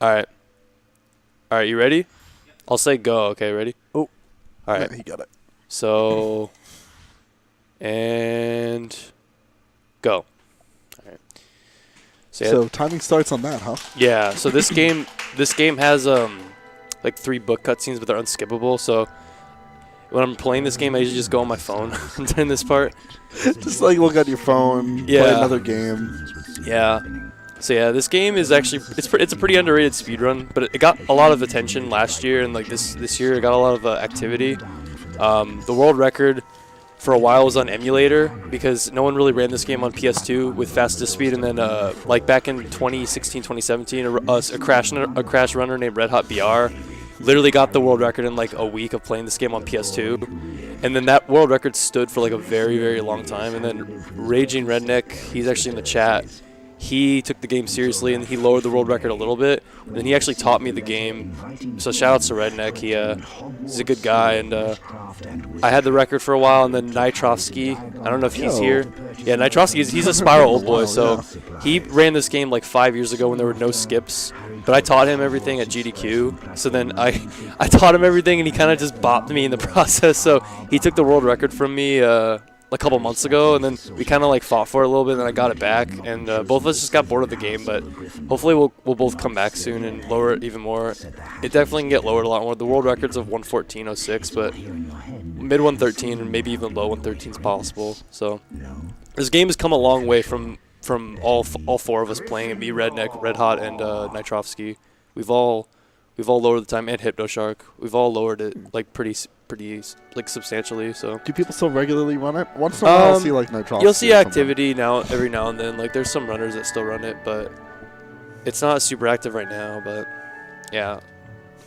All right. All right, you ready? I'll say go. Okay, ready? Oh. All right. Yeah, he got it. So, and go. All right. So timing starts on that, huh? Yeah. So this game has like 3 book cutscenes, but they're unskippable. So when I'm playing this game, I usually just go on my phone during this part. Just like look at your phone, play another game. Yeah. So yeah, this game is actually it's a pretty underrated speedrun, but it got a lot of attention last year, and like this year it got a lot of activity. The world record for a while was on emulator because no one really ran this game on PS2 with fastest speed, and then like back in 2016, 2017, a crash runner named Red Hot BR literally got the world record in like a week of playing this game on PS2, and then that world record stood for like a very, very long time. And then Raging Redneck, he's actually in the chat. He took the game seriously and he lowered the world record a little bit. And then he actually taught me the game. So shout outs to Redneck. He's a good guy. And I had the record for a while. And then Nitrovsky, I don't know if he's here. Yeah, Nitrovsky, he's a Spiral old boy. So he ran this game like 5 years ago when there were no skips. But I taught him everything at GDQ. So then I taught him everything and he kind of just bopped me in the process. So he took the world record from me a couple months ago, and then we kind of like fought for it a little bit, and then I got it back, and both of us just got bored of the game, but hopefully we'll both come back soon and lower it even more. It definitely can get lowered a lot more. The world record's of 114.06, but mid 113 and maybe even low 113 is possible. So this game has come a long way from all 4 of us playing it, me, Redneck, Red Hot, and Nitrovsky. We've all lowered the time, and HypnoShark. We've all lowered it like pretty like substantially. So do people still regularly run it? Once in a while, I'll see like Nitrovsky. You'll see activity every now and then. Like there's some runners that still run it, but it's not super active right now. But yeah.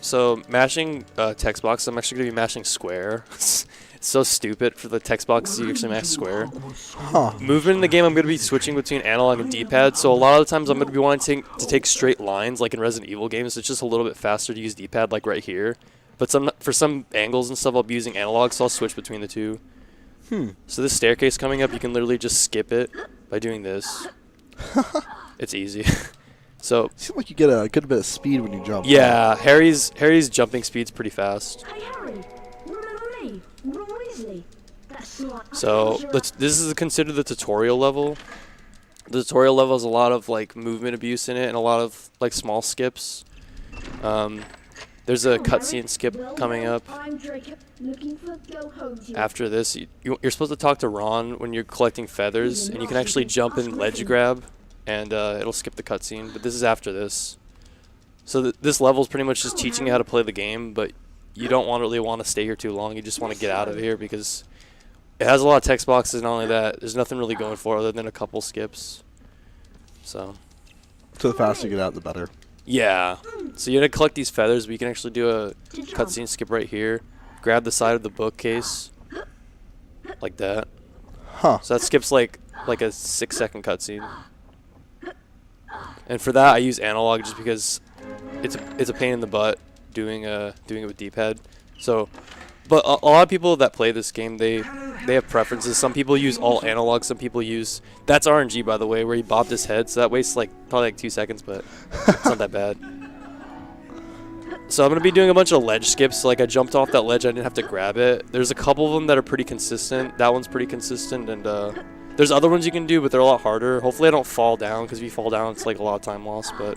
So mashing text box, I'm actually gonna be mashing square. It's so stupid for the text box. You actually mash square. Movement in the game, I'm gonna be switching between analog and D-pad. So a lot of the times I'm gonna be wanting to take straight lines, like in Resident Evil games. It's just a little bit faster to use D-pad, like right here. But for some angles and stuff, I'll be using analog, so I'll switch between the two. So this staircase coming up, you can literally just skip it by doing this. It's easy. So it seems like you get a good bit of speed when you jump. Yeah, Harry's jumping speed's pretty fast. Hey Harry, remember me? Ron Weasley. That's not So this is considered the tutorial level. The tutorial level has a lot of like movement abuse in it and a lot of like small skips. There's a cutscene skip coming up. After this, you're supposed to talk to Ron when you're collecting feathers, and you can actually jump and ledge grab, and it'll skip the cutscene. But this is after this. So this level is pretty much just teaching you how to play the game, but you don't really want to stay here too long. You just want to get out of here because it has a lot of text boxes. Not only that, there's nothing really going for it other than a couple skips. So the faster you get out, the better. Yeah. So you're going to collect these feathers, but you can actually do a cutscene skip right here. Grab the side of the bookcase. Like that. So that skips like a 6-second cutscene. And for that, I use analog just because it's a pain in the butt doing it with D-pad. So, but a lot of people that play this game, they have preferences. Some people use all analog. Some people use... That's RNG, by the way, where he bopped his head. So that wastes probably 2 seconds, but it's not that bad. So I'm going to be doing a bunch of ledge skips. Like I jumped off that ledge. I didn't have to grab it. There's a couple of them that are pretty consistent. That one's pretty consistent. And there's other ones you can do, but they're a lot harder. Hopefully I don't fall down, because if you fall down, it's like a lot of time lost. But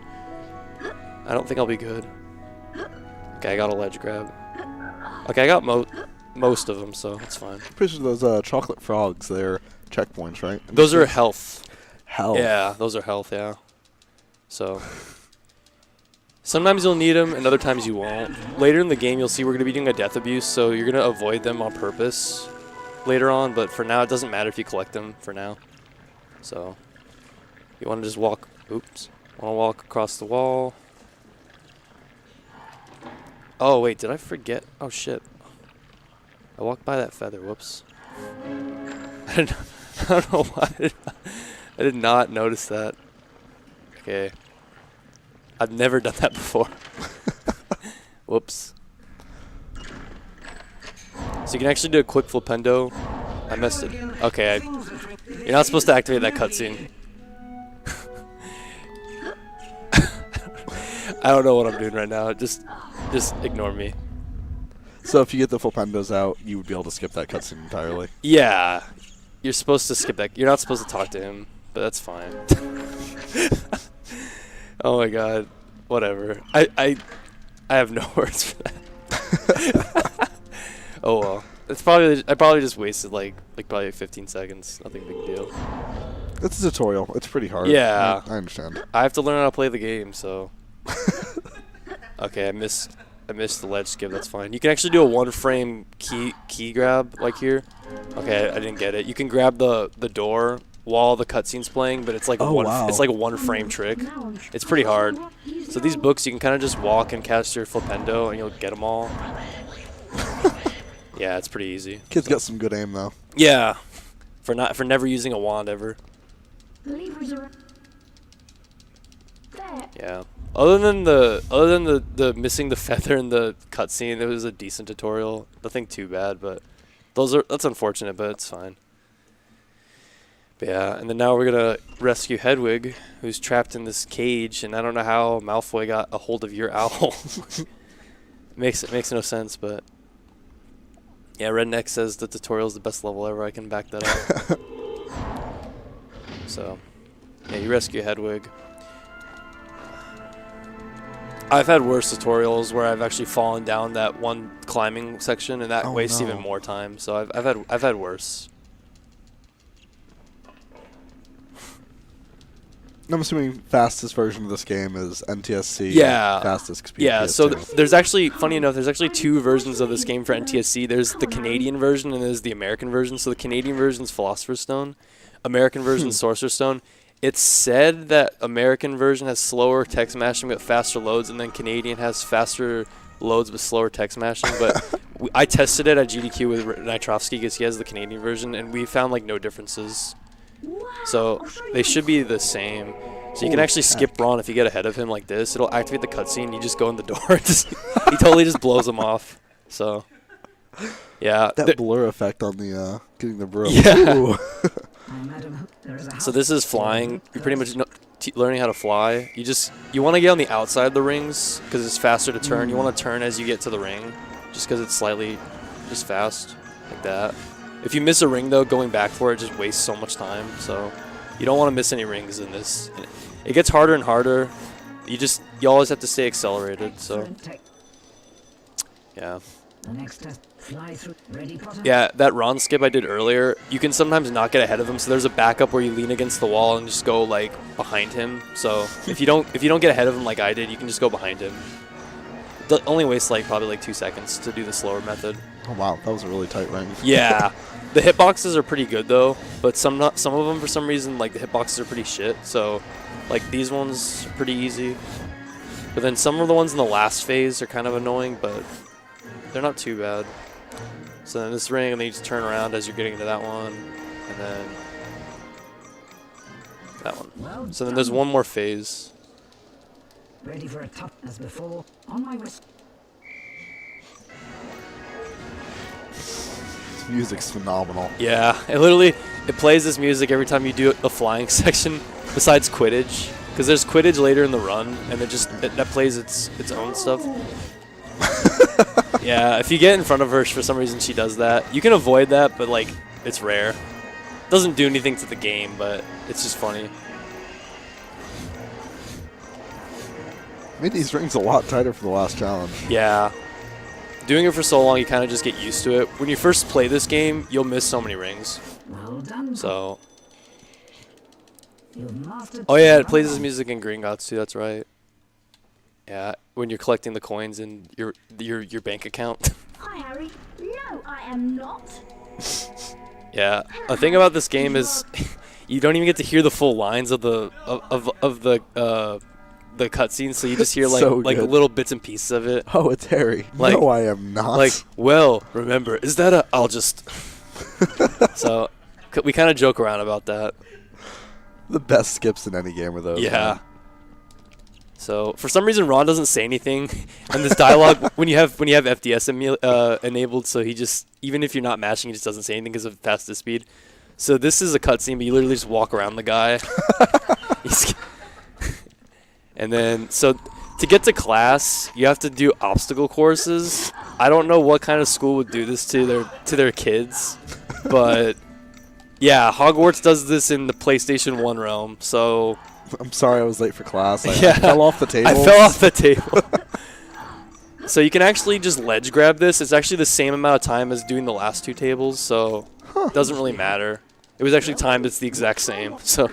I don't think I'll be good. Okay, I got a ledge grab. Okay, I got most of them, so it's fine. Pretty sure those chocolate frogs, they're checkpoints, right? Those are health. Health. Yeah, those are health, yeah. So sometimes you'll need them, and other times you won't. Later in the game, you'll see we're going to be doing a death abuse, so you're going to avoid them on purpose later on, but for now, it doesn't matter if you collect them for now. So you want to just walk, want to walk across the wall. Oh, wait, did I forget? Oh, shit. I walked by that feather. Whoops. I don't know why. I did not notice that. Okay. I've never done that before. Whoops. So you can actually do a quick flipendo. I missed it. Okay. You're not supposed to activate that cutscene. I don't know what I'm doing right now. Just ignore me. So if you get the flipendos out, you would be able to skip that cutscene entirely. Yeah. You're supposed to skip that. You're not supposed to talk to him, but that's fine. Oh my god. Whatever. I have no words for that. Oh well. I probably just wasted like probably 15 seconds. Nothing big deal. It's a tutorial. It's pretty hard. Yeah. I understand. I have to learn how to play the game, so. Okay, I missed the ledge skip. That's fine. You can actually do a one-frame key grab like here. Okay, I didn't get it. You can grab the door while the cutscene's playing, but it's like it's like a one-frame trick. It's pretty hard. So these books, you can kind of just walk and cast your flipendo, and you'll get them all. Yeah, it's pretty easy. Kid's got some good aim though. Yeah, for never using a wand ever. Yeah. Other than the missing the feather in the cutscene, it was a decent tutorial. Nothing too bad, but that's unfortunate, but it's fine. But yeah, and then now we're gonna rescue Hedwig, who's trapped in this cage, and I don't know how Malfoy got a hold of your owl. makes no sense, but yeah, Redneck says the tutorial's the best level ever. I can back that up. So yeah, you rescue Hedwig. I've had worse tutorials where I've actually fallen down that one climbing section, and that wastes even more time. So I've had worse. I'm assuming fastest version of this game is NTSC. Yeah. Fastest speed. Yeah. PS2. So there's actually, funny enough, there's actually two versions of this game for NTSC. There's the Canadian version and there's the American version. So the Canadian version is Philosopher's Stone, American version is Sorcerer's Stone. It's said that American version has slower text mashing but faster loads, and then Canadian has faster loads but slower text mashing. But I tested it at GDQ with Nitrovsky because he has the Canadian version, and we found like no differences. So they should be the same. So you can actually skip Ron if you get ahead of him like this. It'll activate the cutscene. You just go in the door. He totally just blows him off. So yeah, that blur effect on the getting the broom. Yeah. So this is flying. You're pretty much learning how to fly. You want to get on the outside of the rings because it's faster to turn. You want to turn as you get to the ring, just because it's slightly just fast like that. If you miss a ring though, going back for it just wastes so much time. So you don't want to miss any rings in this. It gets harder and harder. You always have to stay accelerated. So yeah. Yeah, that Ron skip I did earlier, you can sometimes not get ahead of him, so there's a backup where you lean against the wall and just go like behind him. So if you don't get ahead of him like I did, you can just go behind him. It only wastes like probably like 2 seconds to do the slower method. Oh wow, that was a really tight ring. Yeah. The hitboxes are pretty good though, but some of them for some reason like the hitboxes are pretty shit. So like these ones are pretty easy. But then some of the ones in the last phase are kind of annoying, but they're not too bad. So then this ring, and then you just turn around as you're getting into that one, and then that one. So then there's one more phase. Ready for a top as before. On my wrist. This music's phenomenal. Yeah, it plays this music every time you do the flying section. Besides Quidditch, because there's Quidditch later in the run, and that plays its own stuff. Yeah, if you get in front of her, for some reason she does that. You can avoid that, but like it's rare. Doesn't do anything to the game, but it's just funny. Made these rings a lot tighter for the last challenge. Yeah. Doing it for so long, you kind of just get used to it. When you first play this game, you'll miss so many rings. Well done. So. Oh yeah, it plays this music in Gringotts too. That's right. Yeah, when you're collecting the coins in your bank account. Hi, Harry. No, I am not. Yeah, the thing about this game is you don't even get to hear the full lines of the cutscenes, so you just hear like little bits and pieces of it. Oh, it's Harry. Like, no, I am not. Like, well, remember, is that a? I'll just. So, we kind of joke around about that. The best skips in any game are those. Yeah. Man. So for some reason Ron doesn't say anything, and this dialogue when you have FDS enabled, so he just, even if you're not mashing, he just doesn't say anything because of fastest speed. So this is a cutscene, but you literally just walk around the guy. And then so to get to class, you have to do obstacle courses. I don't know what kind of school would do this to their kids, but yeah, Hogwarts does this in the PlayStation 1 realm. So I'm sorry I was late for class. I Yeah. fell off the table. I fell off the table. So you can actually just ledge grab this. It's actually the same amount of time as doing the last 2 tables, so it doesn't really matter. It was actually timed. It's the exact same. So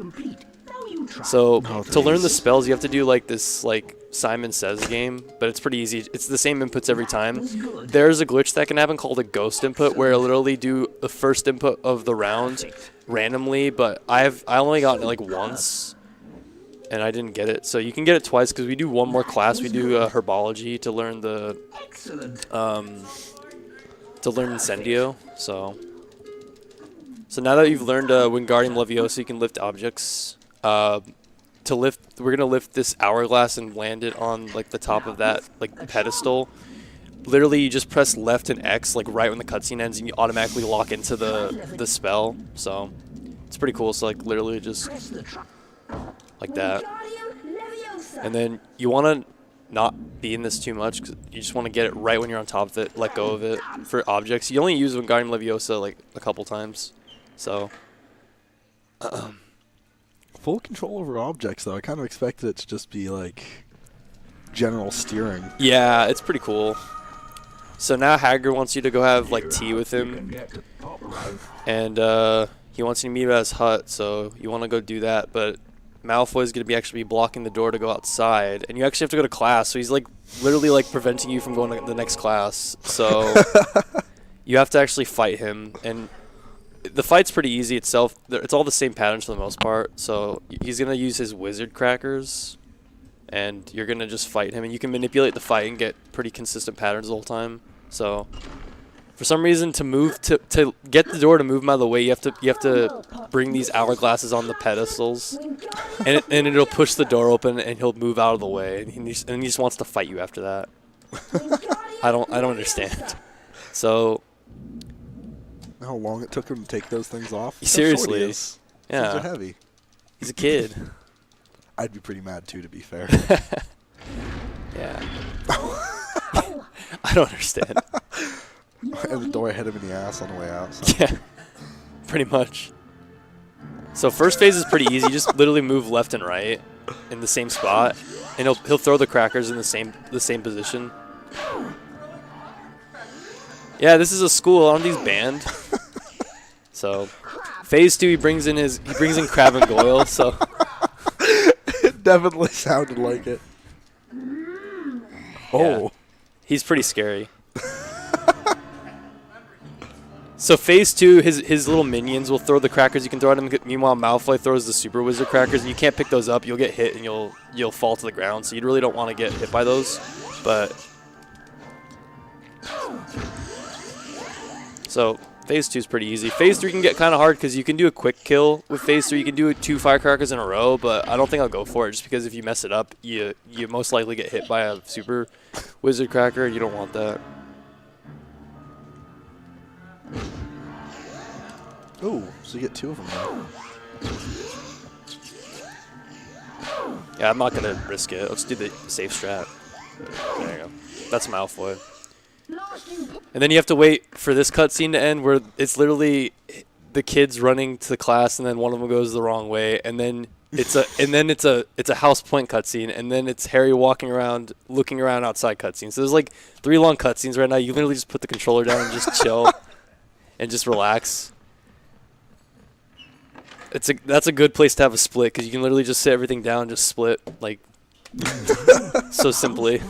to learn the spells, you have to do like this Simon Says game, but it's pretty easy. It's the same inputs every time. There's a glitch that can happen called a ghost input, where I literally do the first input of the round randomly, but I only got it like once, and I didn't get it. So you can get it twice because we do one more class. We do herbology to learn the Incendio. So now that you've learned Wingardium Leviosa, you can lift objects. We're gonna lift this hourglass and land it on like the top of that pedestal. Literally, you just press left and X right when the cutscene ends, and you automatically lock into the spell. So it's pretty cool. So literally just like that. And then you want to not be in this too much, because you just want to get it right when you're on top of it. Let go of it for objects. You only use Wingardium Leviosa a couple times. So. Full control over objects, though. I kind of expected it to just be general steering. Yeah, it's pretty cool. So now Hagrid wants you to go have tea with him, and he wants you to meet him at his hut. So you want to go do that, but Malfoy's gonna actually be blocking the door to go outside, and you actually have to go to class. So he's literally preventing you from going to the next class. So you have to actually fight him, and the fight's pretty easy itself. It's all the same patterns for the most part. So he's going to use his wizard crackers, and you're going to just fight him. And you can manipulate the fight and get pretty consistent patterns the whole time. So for some reason, to get the door to move him out of the way, you have to bring these hourglasses on the pedestals, and it'll push the door open, and he'll move out of the way. And he just wants to fight you after that. I don't understand. So. How long it took him to take those things off? Seriously. Things are heavy. He's a kid. I'd be pretty mad too, to be fair. Yeah. I don't understand. And the door hit him in the ass on the way out. So. Yeah. Pretty much. So first phase is pretty easy. Just literally move left and right in the same spot, and he'll throw the crackers in the same position. Yeah, this is a school. I don't think he's banned. So, phase 2, he brings in Crab and Goyle. So, it definitely sounded like it. Oh, yeah. He's pretty scary. So phase 2, his little minions will throw the crackers. You can throw at him. Meanwhile, Malfoy throws the super wizard crackers, and you can't pick those up. You'll get hit, and you'll fall to the ground. So you really don't want to get hit by those, but. So, phase 2 is pretty easy. Phase 3 can get kind of hard because you can do a quick kill with phase 3. You can do 2 firecrackers in a row, but I don't think I'll go for it just because if you mess it up, you most likely get hit by a super wizard cracker, and you don't want that. Oh, so you get 2 of them now. Yeah, I'm not going to risk it. Let's do the safe strat. There you go. That's Malfoy. And then you have to wait for this cutscene to end, where it's literally the kids running to the class, and then one of them goes the wrong way, and then it's a House Point cutscene, and then it's Harry walking around, looking around outside cutscenes. So there's 3 long cutscenes right now. You literally just put the controller down and just chill, and just relax. That's a good place to have a split, because you can literally just sit everything down and just split so simply.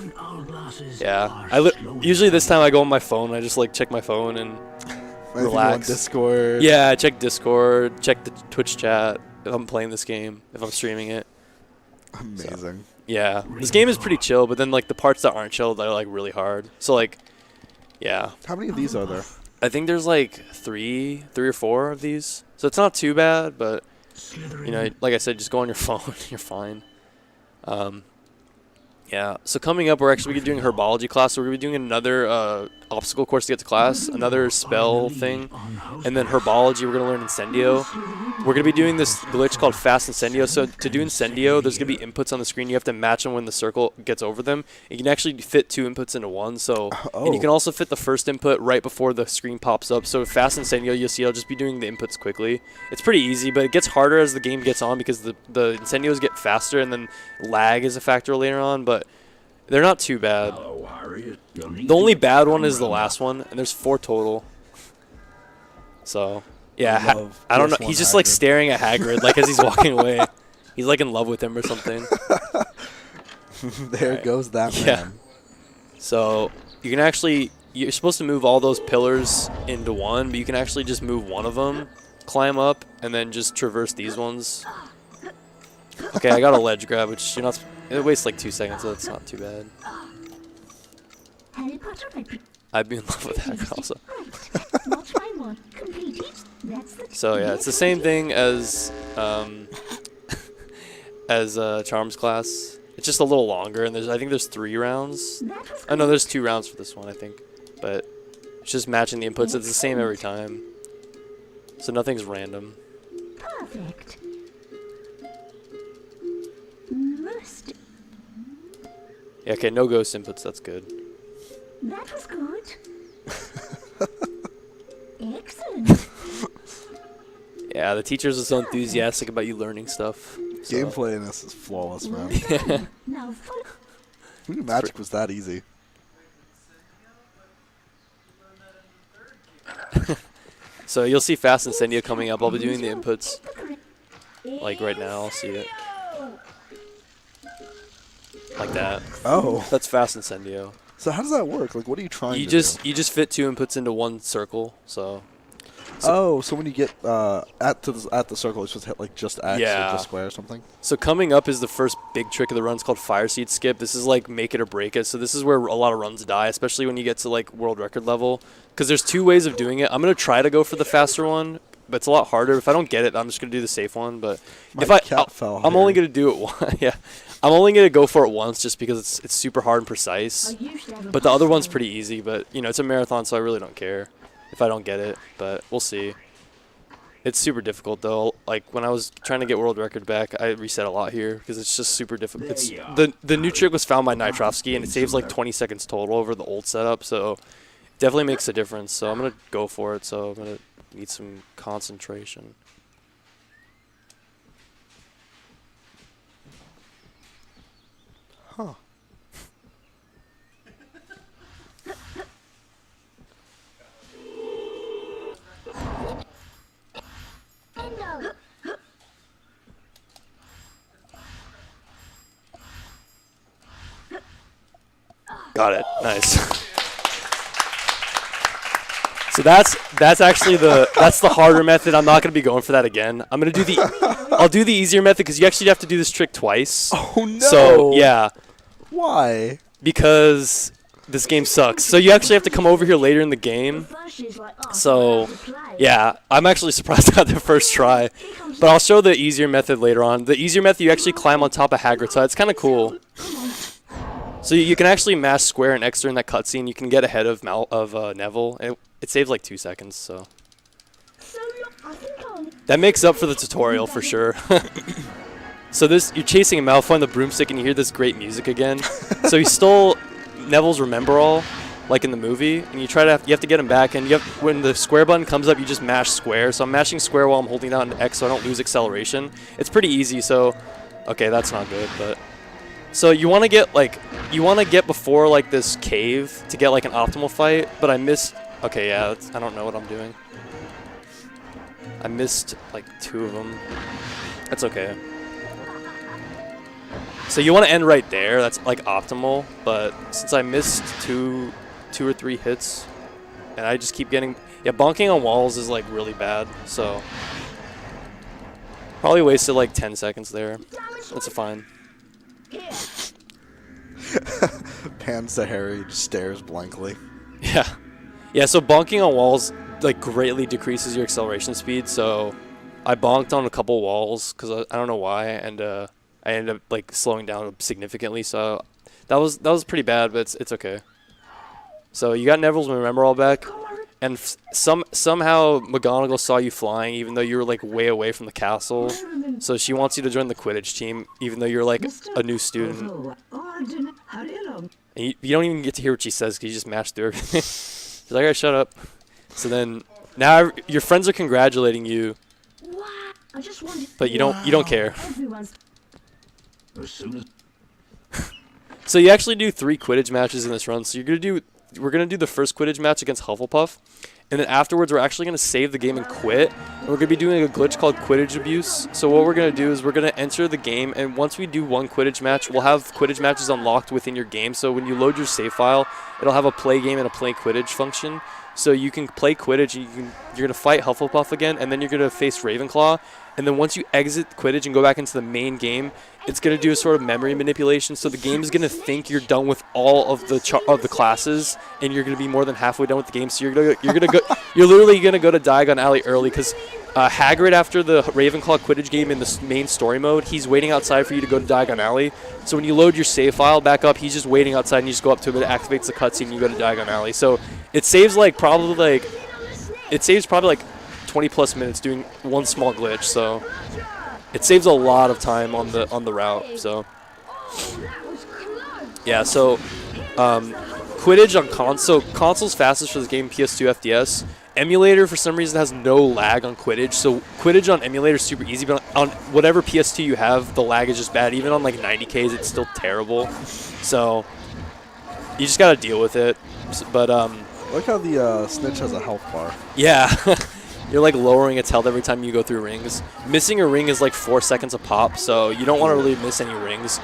Yeah, usually this time I go on my phone. I just check my phone and relax. Discord. Yeah, I check Discord, check the Twitch chat if I'm playing this game, if I'm streaming it. Amazing. So, yeah, this game is pretty chill, but then the parts that aren't chill, they're really hard. So yeah. How many of these are there? I think there's 3 or 4 of these. So it's not too bad, but like I said, just go on your phone. You're fine. Yeah, so coming up, we're actually gonna be doing herbology class. So we're gonna be doing another obstacle course to get to class, another spell thing, and then herbology. We're gonna learn Incendio. We're gonna be doing this glitch called Fast Incendio. So to do Incendio, there's gonna be inputs on the screen. You have to match them when the circle gets over them. You can actually fit 2 inputs into one. So and you can also fit the first input right before the screen pops up. So Fast Incendio, you'll see I'll just be doing the inputs quickly. It's pretty easy, but it gets harder as the game gets on because the Incendios get faster, and then lag is a factor later on. But they're not too bad. The only bad one is the last one, and there's 4 total. So, yeah, I don't know. He's just like staring at Hagrid like as he's walking away. He's like in love with him or something. There goes that man. Yeah. So, you can actually, you're supposed to move all those pillars into one, but you can actually just move one of them, climb up, and then just traverse these ones. Okay, I got a ledge grab, which you're not. It wastes like 2 seconds, so it's not too bad. Harry Potter read I'd be in love with that also. Watch my one. Completed. That's the So yeah, it's the same thing as Charms class. It's just a little longer, and I think there's 3 rounds. Oh no, there's 2 rounds for this one, I think. But it's just matching the inputs. It's the same every time, so nothing's random. perfect. Must. Yeah, okay, no ghost inputs. That's good. That was good. Excellent. Yeah, the teachers are so enthusiastic about you learning stuff. So. Gameplay in this is flawless, man. Now follow. Who knew Magic was that easy? So you'll see Fast Incendio coming up. I'll be doing the inputs like right now. I'll see it. Like that. Oh. That's Fast Incendio. So how does that work? Like, what are you trying You to just do? you just fit 2 inputs into one circle. So So when you get at the circle, it's supposed to hit like just X or Yeah. just square or something? So coming up is the first big trick of the run. It's called Fire Seed Skip. This is like make it or break it. So this is where a lot of runs die, especially when you get to like world record level. Because there's 2 ways of doing it. I'm gonna try to go for the faster one, but it's a lot harder. If I don't get it, I'm just gonna do the safe one. But if I'm only gonna do it once. Yeah, I'm only gonna go for it once just because it's super hard and precise. But the other one's pretty easy. But you know, it's a marathon, so I really don't care if I don't get it. But we'll see. It's super difficult though. Like when I was trying to get world record back, I reset a lot here because it's just super difficult. It's the new trick was found by Nitrovsky, and it saves like 20 seconds total over the old setup, so it definitely makes a difference. So I'm gonna go for it. So I'm gonna need some concentration. Huh. Got it. Nice. So that's actually that's the harder method. I'm not gonna be going for that again. I'm gonna do I'll do the easier method because you actually have to do this trick twice. Oh no! So yeah, Why? because this game sucks. So you actually have to come over here later in the game. So yeah, I'm actually surprised I got the first try. But I'll show the easier method later on. The easier method, you actually climb on top of Hagrid, so it's kind of cool. So you can actually mash square and X during that cutscene. You can get ahead of Neville. And it saves like 2 seconds, so that makes up for the tutorial for sure. So you're chasing a Malfoy on the broomstick, and you hear this great music again. So he stole Neville's Remember All, like in the movie, and you have to get him back. And when the square button comes up, you just mash square. So I'm mashing square while I'm holding down X, so I don't lose acceleration. It's pretty easy. So okay, that's not good, but. So you want to get before like this cave to get like an optimal fight, but I missed. Okay, yeah, I don't know what I'm doing. I missed like 2 of them. That's okay. So you want to end right there. That's like optimal, but since I missed two or 3 hits, and I just keep getting bonking on walls is like really bad. So probably wasted like 10 seconds there. That's fine. Pans to Harry, just stares blankly. Yeah, so bonking on walls like greatly decreases your acceleration speed. So I bonked on a couple walls because I don't know why, and I ended up like slowing down significantly. So That was pretty bad, but it's okay. So you got Neville's Remember All back, and somehow McGonagall saw you flying, even though you were like way away from the castle. So she wants you to join the Quidditch team, even though you're like a new student. And you don't even get to hear what she says because you just mashed through everything. She's like, "Alright, shut up." So then now your friends are congratulating you, but you don't care. As soon as So you actually do 3 Quidditch matches in this run. So we're gonna do the first Quidditch match against Hufflepuff, and then afterwards we're actually gonna save the game and quit. And we're gonna be doing a glitch called Quidditch Abuse. So what we're gonna do is we're gonna enter the game, and once we do 1 Quidditch match, we'll have Quidditch matches unlocked within your game. So when you load your save file, it'll have a play game and a play Quidditch function. So you can play Quidditch, and you're gonna fight Hufflepuff again, and then you're gonna face Ravenclaw. And then once you exit Quidditch and go back into the main game, it's going to do a sort of memory manipulation. So the game is going to think you're done with all of the classes, and you're going to be more than halfway done with the game. So you're literally going to go to Diagon Alley early because Hagrid, after the Ravenclaw Quidditch game in the main story mode, he's waiting outside for you to go to Diagon Alley. So when you load your save file back up, he's just waiting outside, and you just go up to him, it activates the cutscene, and you go to Diagon Alley. So it saves probably 20 plus minutes doing one small glitch, so it saves a lot of time on the route. So yeah, so Quidditch on console's fastest for this game, PS2 FDS. Emulator for some reason has no lag on Quidditch, so Quidditch on emulator is super easy, but on whatever PS2 you have, the lag is just bad. Even on like 90Ks, it's still terrible. So you just gotta deal with it. But I like how the snitch has a health bar. Yeah. You're like lowering its health every time you go through rings. Missing a ring is like 4 seconds a pop, so you don't want to really miss any rings.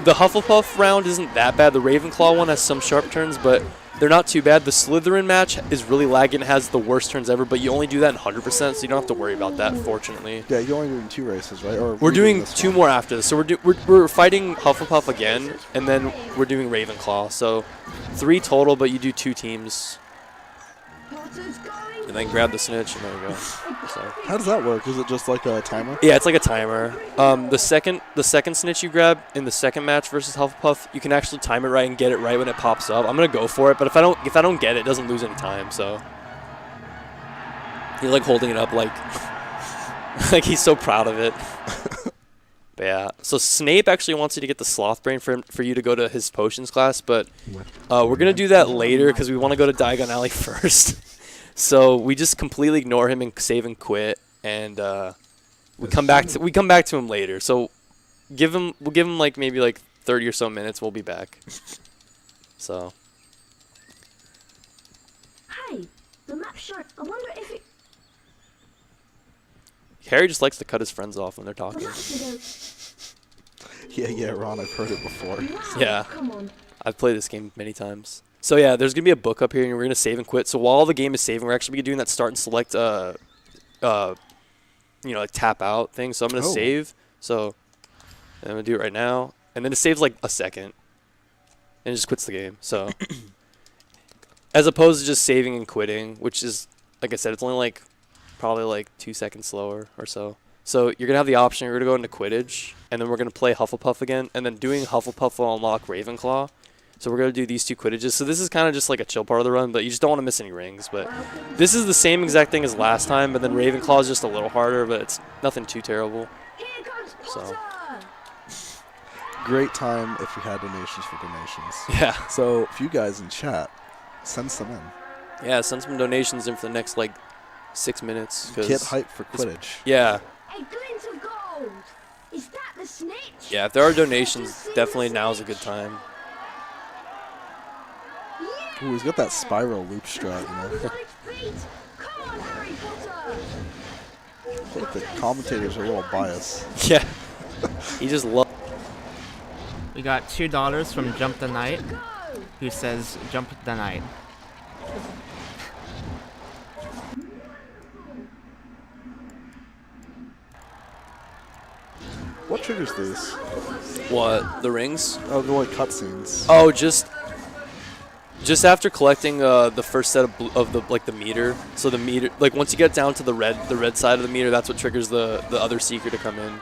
The Hufflepuff round isn't that bad. The Ravenclaw one has some sharp turns, but they're not too bad. The Slytherin match is really lagging. It has the worst turns ever, but you only do that in 100%, so you don't have to worry about that, fortunately. Yeah, you're only doing 2 races, right? Or we're doing 2 more after this. So we're fighting Hufflepuff again, and then we're doing Ravenclaw. So 3 total, but you do 2 teams. And then grab the snitch, and there we go. So. How does that work? Is it just like a timer? Yeah, it's like a timer. The second snitch you grab in the second match versus Hufflepuff, you can actually time it right and get it right when it pops up. I'm gonna go for it, but if I don't get it, it doesn't lose any time. So you're like holding it up like like he's so proud of it. But yeah, so Snape actually wants you to get the Sloth Brain for you to go to his potions class, but we're gonna do that later because we want to go to Diagon Alley first. So we just completely ignore him and save and quit, and we come back to him later. So we'll give him like maybe like 30 or so minutes. We'll be back. So. Hey, the map showed. I wonder if it. Harry just likes to cut his friends off when they're talking. Yeah, Ron, I've heard it before. Yeah. Come on. I've played this game many times. So yeah, there's gonna be a book up here, and we're gonna save and quit. So while the game is saving, we're actually gonna be doing that start and select, like tap out thing. So I'm gonna save. So I'm gonna do it right now, and then it saves like a second, and it just quits the game. So as opposed to just saving and quitting, which is, like I said, it's only like probably like 2 seconds slower or so. So you're gonna have the option. You're gonna go into Quidditch, and then we're gonna play Hufflepuff again, and then doing Hufflepuff will unlock Ravenclaw. So we're going to do these 2 Quidditches. So this is kind of just like a chill part of the run, but you just don't want to miss any rings. But this is the same exact thing as last time, but then Ravenclaw is just a little harder, but it's nothing too terrible. Here comes So. Great time if we had donations for donations. Yeah. So if you guys in chat, send some in. Yeah, send some donations in for the next like 6 minutes. Get hype for Quidditch. Yeah. A glint of gold. Is that the snitch? Yeah, if there are donations, definitely now is a good time. Ooh, he's got that spiral loop strut, you know. Come on, Harry Potter. I think the commentators are a little biased. Yeah. He just loves. We got $2 from Jump the Night, who says Jump the Night. What triggers these? What? The rings? Oh, the like cutscenes. Oh, just after collecting the first set of the meter. So the meter, like once you get down to the red side of the meter, that's what triggers the other seeker to come in.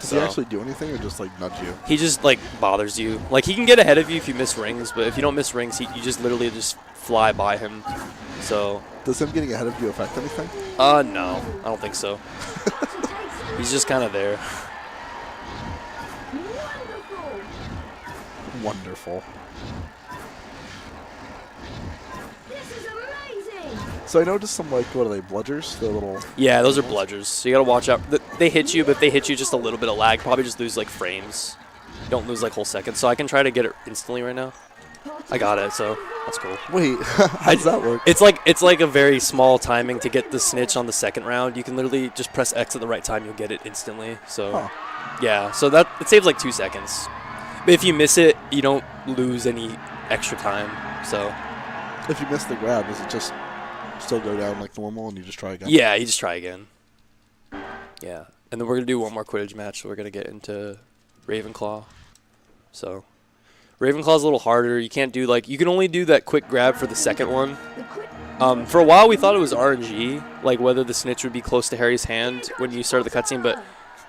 Does So he actually do anything or just like nudge you? he just like bothers you. Like he can get ahead of you if you miss rings, but if you don't miss rings, you just literally just fly by him. So Does him getting ahead of you affect anything? no, I don't think so. He's just kind of there. Wonderful. This is amazing. So I noticed some like, what are they, bludgers? The little... Yeah, those are bludgers. So you gotta watch out. They hit you, but if they hit you just a little bit of lag, probably just lose like frames. Don't lose like whole seconds. So I can try to get it instantly right now. I got it, so that's cool. Wait, how does that work? It's like a very small timing to get the snitch on the second round. You can literally just press X at the right time, you'll get it instantly. So yeah, so that it saves like 2 seconds. But if you miss it, you don't lose any extra time. So If you miss the grab, does it just still go down like normal and you just try again? yeah, you just try again. Yeah, and then we're gonna do one more Quidditch match. So we're gonna get into Ravenclaw. So Ravenclaw's a little harder. You can't do like, you can only do that quick grab for the second one. For a while we thought it was RNG, like whether the snitch would be close to Harry's hand when you started the cutscene, but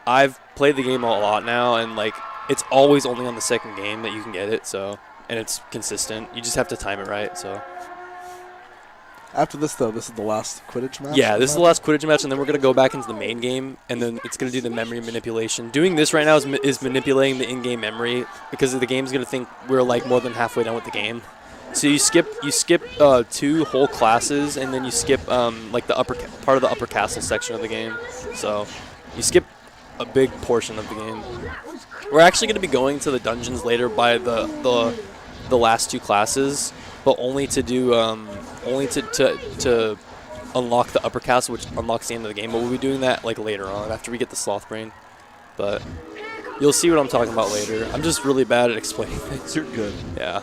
I've played the game a lot now, and like it's always only on the second game that you can get it. So, and it's consistent. You just have to time it right. So After this, though, this is the last Quidditch match? yeah, this is the last Quidditch match, and then we're gonna go back into the main game, and then it's gonna do the memory manipulation. Doing this right now is manipulating the in-game memory because the game's gonna think we're like more than halfway done with the game. So you skip 2 whole classes, and then you skip like the part of the upper castle section of the game. So you skip a big portion of the game. We're actually gonna be going to the dungeons later by the last 2 classes, but only to do to unlock the upper castle, which unlocks the end of the game. But we'll be doing that like later on after we get the sloth brain. But you'll see what I'm talking about later. I'm just really bad at explaining things. You're good. Yeah.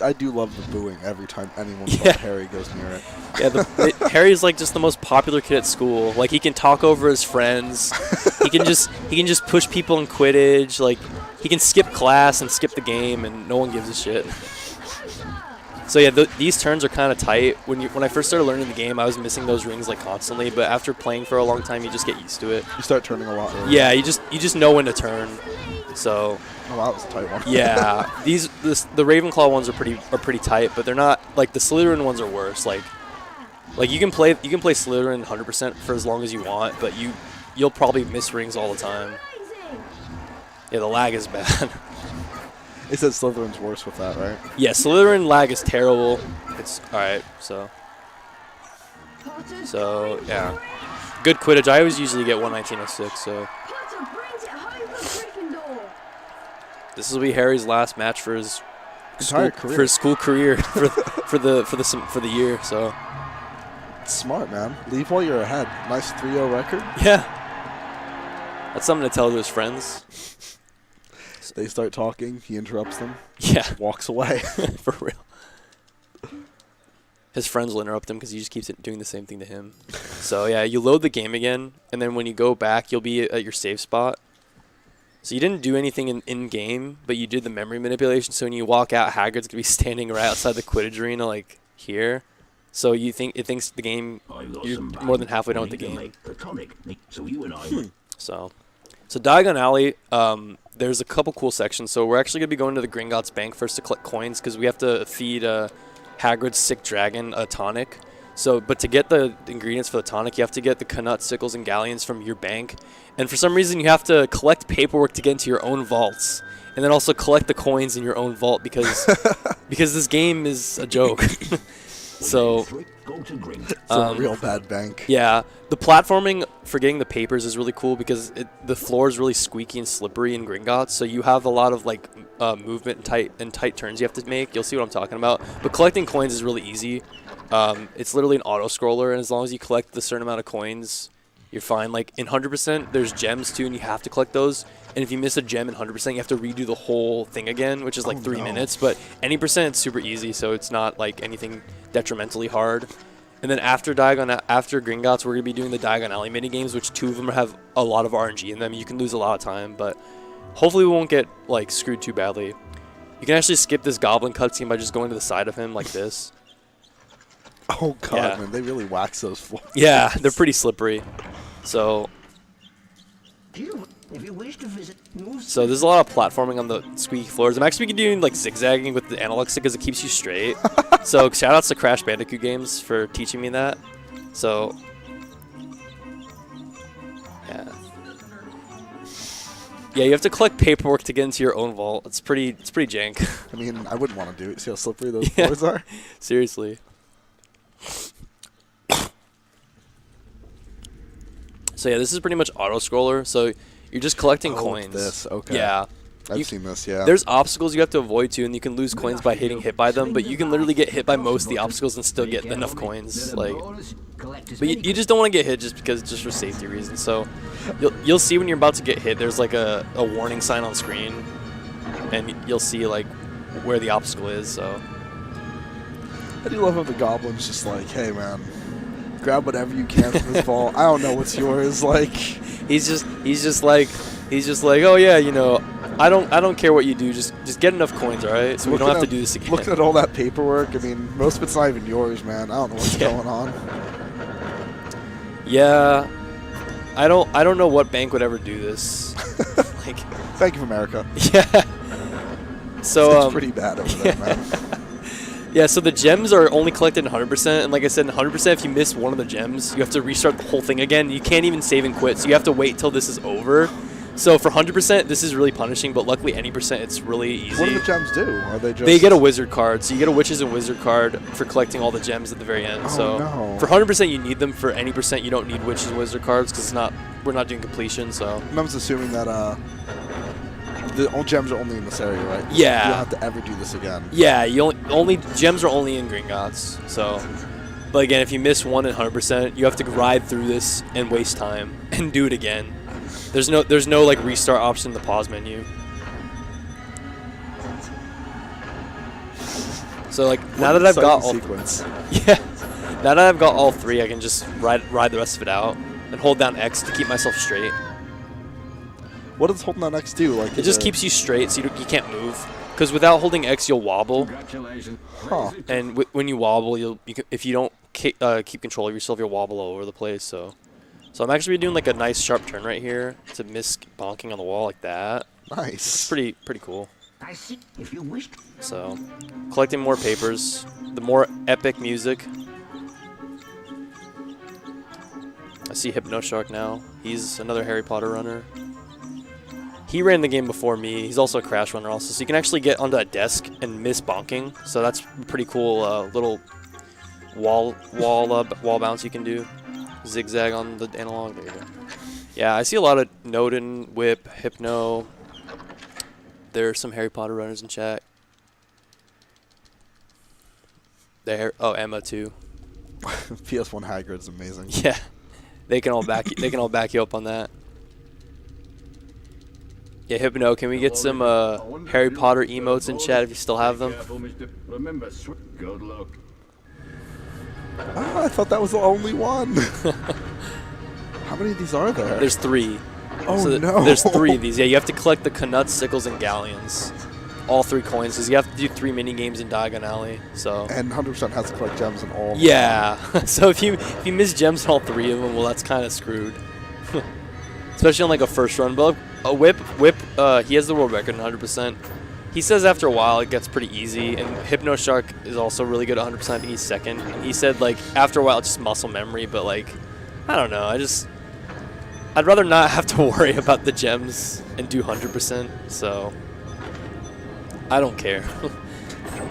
I do love the booing every time anyone but Yeah. Harry goes near it. Yeah, Harry's like just the most popular kid at school. Like he can talk over his friends. he can just push people in Quidditch. Like he can skip class and skip the game, and no one gives a shit. So yeah, these turns are kind of tight. When I first started learning the game, I was missing those rings like constantly. But after playing for a long time, you just get used to it. You start turning a lot earlier. Yeah, you just know when to turn. So Oh, wow, that was a tight one. yeah, the Ravenclaw ones are pretty tight, but they're not like the Slytherin ones are worse. Like you can play Slytherin 100% for as long as you want, but you'll probably miss rings all the time. Yeah, the lag is bad. It said Slytherin's worse with that, right? Yeah, Slytherin lag is terrible. It's alright, so yeah. Good Quidditch. I always usually get 119.06, so Potter brings it home for Gryffindor. this will be Harry's last match for his Entire career. for his school career for the year, so Smart, man. Leave while you're ahead. Nice 3-0 record. yeah. That's something to tell to his friends. They start talking. He interrupts them. Yeah, Walks away. for real. His friends will interrupt him because he just keeps doing the same thing to him. So yeah, you load the game again, and then when you go back, you'll be at your save spot. So you didn't do anything in game, but you did the memory manipulation. So when you walk out, Hagrid's gonna be standing right outside the Quidditch arena, like here. So it thinks the game, you're more than halfway done with the game. So you and I So Diagon Alley, there's a couple cool sections. So we're actually going to be going to the Gringotts Bank first to collect coins because we have to feed Hagrid's sick dragon a tonic. So, but to get the ingredients for the tonic, you have to get the Knut, Sickles, and Galleons from your bank. And for some reason, you have to collect paperwork to get into your own vaults. And then also collect the coins in your own vault because this game is a joke. So It's a real bad bank. yeah, the platforming for getting the papers is really cool because the floor is really squeaky and slippery in Gringotts, so you have a lot of like movement and tight turns you have to make. You'll see what I'm talking about. But collecting coins is really easy. It's literally an auto scroller, and as long as you collect the certain amount of coins, you're fine. Like in 100%, there's gems too, and you have to collect those. And if you miss a gem in 100%, you have to redo the whole thing again, which is like 3 minutes. But any percent, it's super easy, so it's not like anything detrimentally hard. And then after Gringotts, we're gonna be doing the Diagon Alley mini games, which 2 of them have a lot of RNG in them. You can lose a lot of time, but hopefully we won't get like screwed too badly. You can actually skip this goblin cutscene by just going to the side of him like this. Oh, God, Yeah. man. They really wax those floors. Yeah, they're pretty slippery. So If you wish to visit New So there's a lot of platforming on the squeaky floors. I'm actually doing like zigzagging with the analog stick because it keeps you straight. So shout outs to Crash Bandicoot games for teaching me that. So yeah. Yeah, you have to collect paperwork to get into your own vault. It's pretty jank. I mean, I wouldn't want to do it. See how slippery those floors are? Seriously. So yeah, this is pretty much auto scroller. So you're just collecting coins. This, okay. Yeah. I've seen this, yeah. There's obstacles you have to avoid too, and you can lose coins by hitting hit by them. But you can literally get hit by most of the obstacles and still get enough coins. Like, but you just don't want to get hit just for safety reasons. So you'll see when you're about to get hit, there's like a warning sign on screen, and you'll see like where the obstacle is. So I do love how the goblin's just like, hey man, grab whatever you can from this vault. I don't know what's yours. Like he's just like, oh yeah, you know, I don't care what you do, just get enough coins, all right? So we don't have to do this again. Looking at all that paperwork, I mean, most of it's not even yours, man. I don't know what's going on. Yeah, I don't know what bank would ever do this. Like, Bank of America. yeah. So it's pretty bad over there, man. Yeah, so the gems are only collected in 100%, and like I said, in 100%, if you miss one of the gems, you have to restart the whole thing again. You can't even save and quit, so you have to wait till this is over. So for 100%, this is really punishing, but luckily any percent, it's really easy. What do the gems do? Are they just... They get a wizard card, so you get a witches and wizard card for collecting all the gems at the very end. Oh, so no. for 100%, you need them. For any percent, you don't need witches and wizard cards because we're not doing completion. So And I was assuming that the old gems are only in this area, right? Yeah. You don't have to ever do this again. yeah, you only gems are only in Gringotts. So, but again, if you miss one in 100%, you have to ride through this and waste time and do it again. There's no like restart option in the pause menu. So like now that I've got all sequence. yeah, now that I've got all three, I can just ride the rest of it out and hold down X to keep myself straight. What does holding on X do? Like It just keeps you straight, so you can't move. Because without holding X, you'll wobble, Huh. and when you wobble, if you don't keep control of yourself, you'll wobble all over the place. So I'm actually doing like a nice sharp turn right here to miss bonking on the wall like that. Nice. Pretty cool. I see. If you wish. So collecting more papers, the more epic music. I see Hypnoshark now. He's another Harry Potter runner. He ran the game before me. He's also a Crash runner also. So you can actually get onto a desk and miss bonking. So that's a pretty cool little wall bounce you can do. Zigzag on the analog. There you go. Yeah, I see a lot of Noden, Whip, Hypno. There are some Harry Potter runners in chat. There. Oh, Emma too. PS1 Hagrid's amazing. Yeah, they can all back you up on that. Yeah, Hypno, can we get some Harry Potter emotes in chat if you still have them? Remember, good luck. Ah, I thought that was the only one. How many of these are there? There's 3. Oh, So no. There's 3 of these. Yeah, you have to collect the Canuts, Sickles, and Galleons. All 3 coins, because you have to do 3 mini games in Diagon Alley. So And 100% has to collect gems in all. yeah, so if you miss gems in all 3 of them, well, that's kind of screwed. Especially on like a first run. But a Whip, he has the world record in 100%. He says after a while it gets pretty easy, and Hypnoshark is also really good at 100%. I think he's second. And he said like after a while it's just muscle memory, but like I don't know. I'd rather not have to worry about the gems and do 100%. So I don't care.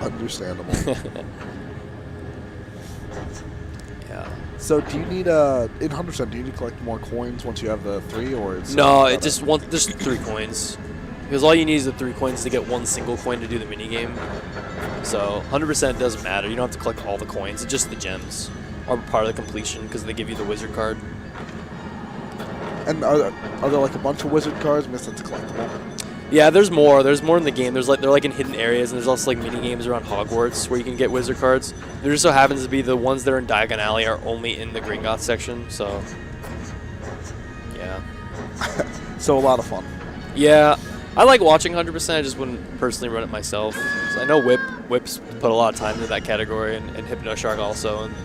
Understandable. Yeah. So do you need in 100%? Do you need to collect more coins once you have the 3, or it's No, it just just 3 coins. Because all you need is the 3 coins to get 1 single coin to do the minigame. So 100% doesn't matter. You don't have to collect all the coins. It's just the gems are part of the completion because they give you the wizard card. And are there like a bunch of wizard cards? I guess that's collectible. Yeah, there's more. There's more in the game. They're like in hidden areas, and there's also like mini games around Hogwarts where you can get wizard cards. There just so happens to be the ones that are in Diagon Alley are only in the Gringotts section. So yeah. So a lot of fun. Yeah, I like watching 100%. I just wouldn't personally run it myself. So I know Whip's put a lot of time into that category, and Hypnoshark also. And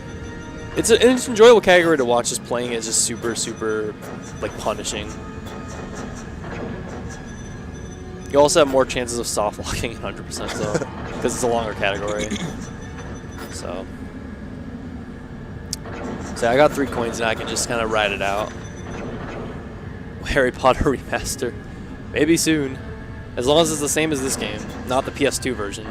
it's an enjoyable category to watch. Just playing it is just super like punishing. You also have more chances of soft locking in 100% though, because it's a longer category. So I got 3 coins and I can just kind of ride it out. Harry Potter remaster, maybe soon, as long as it's the same as this game, not the PS2 version.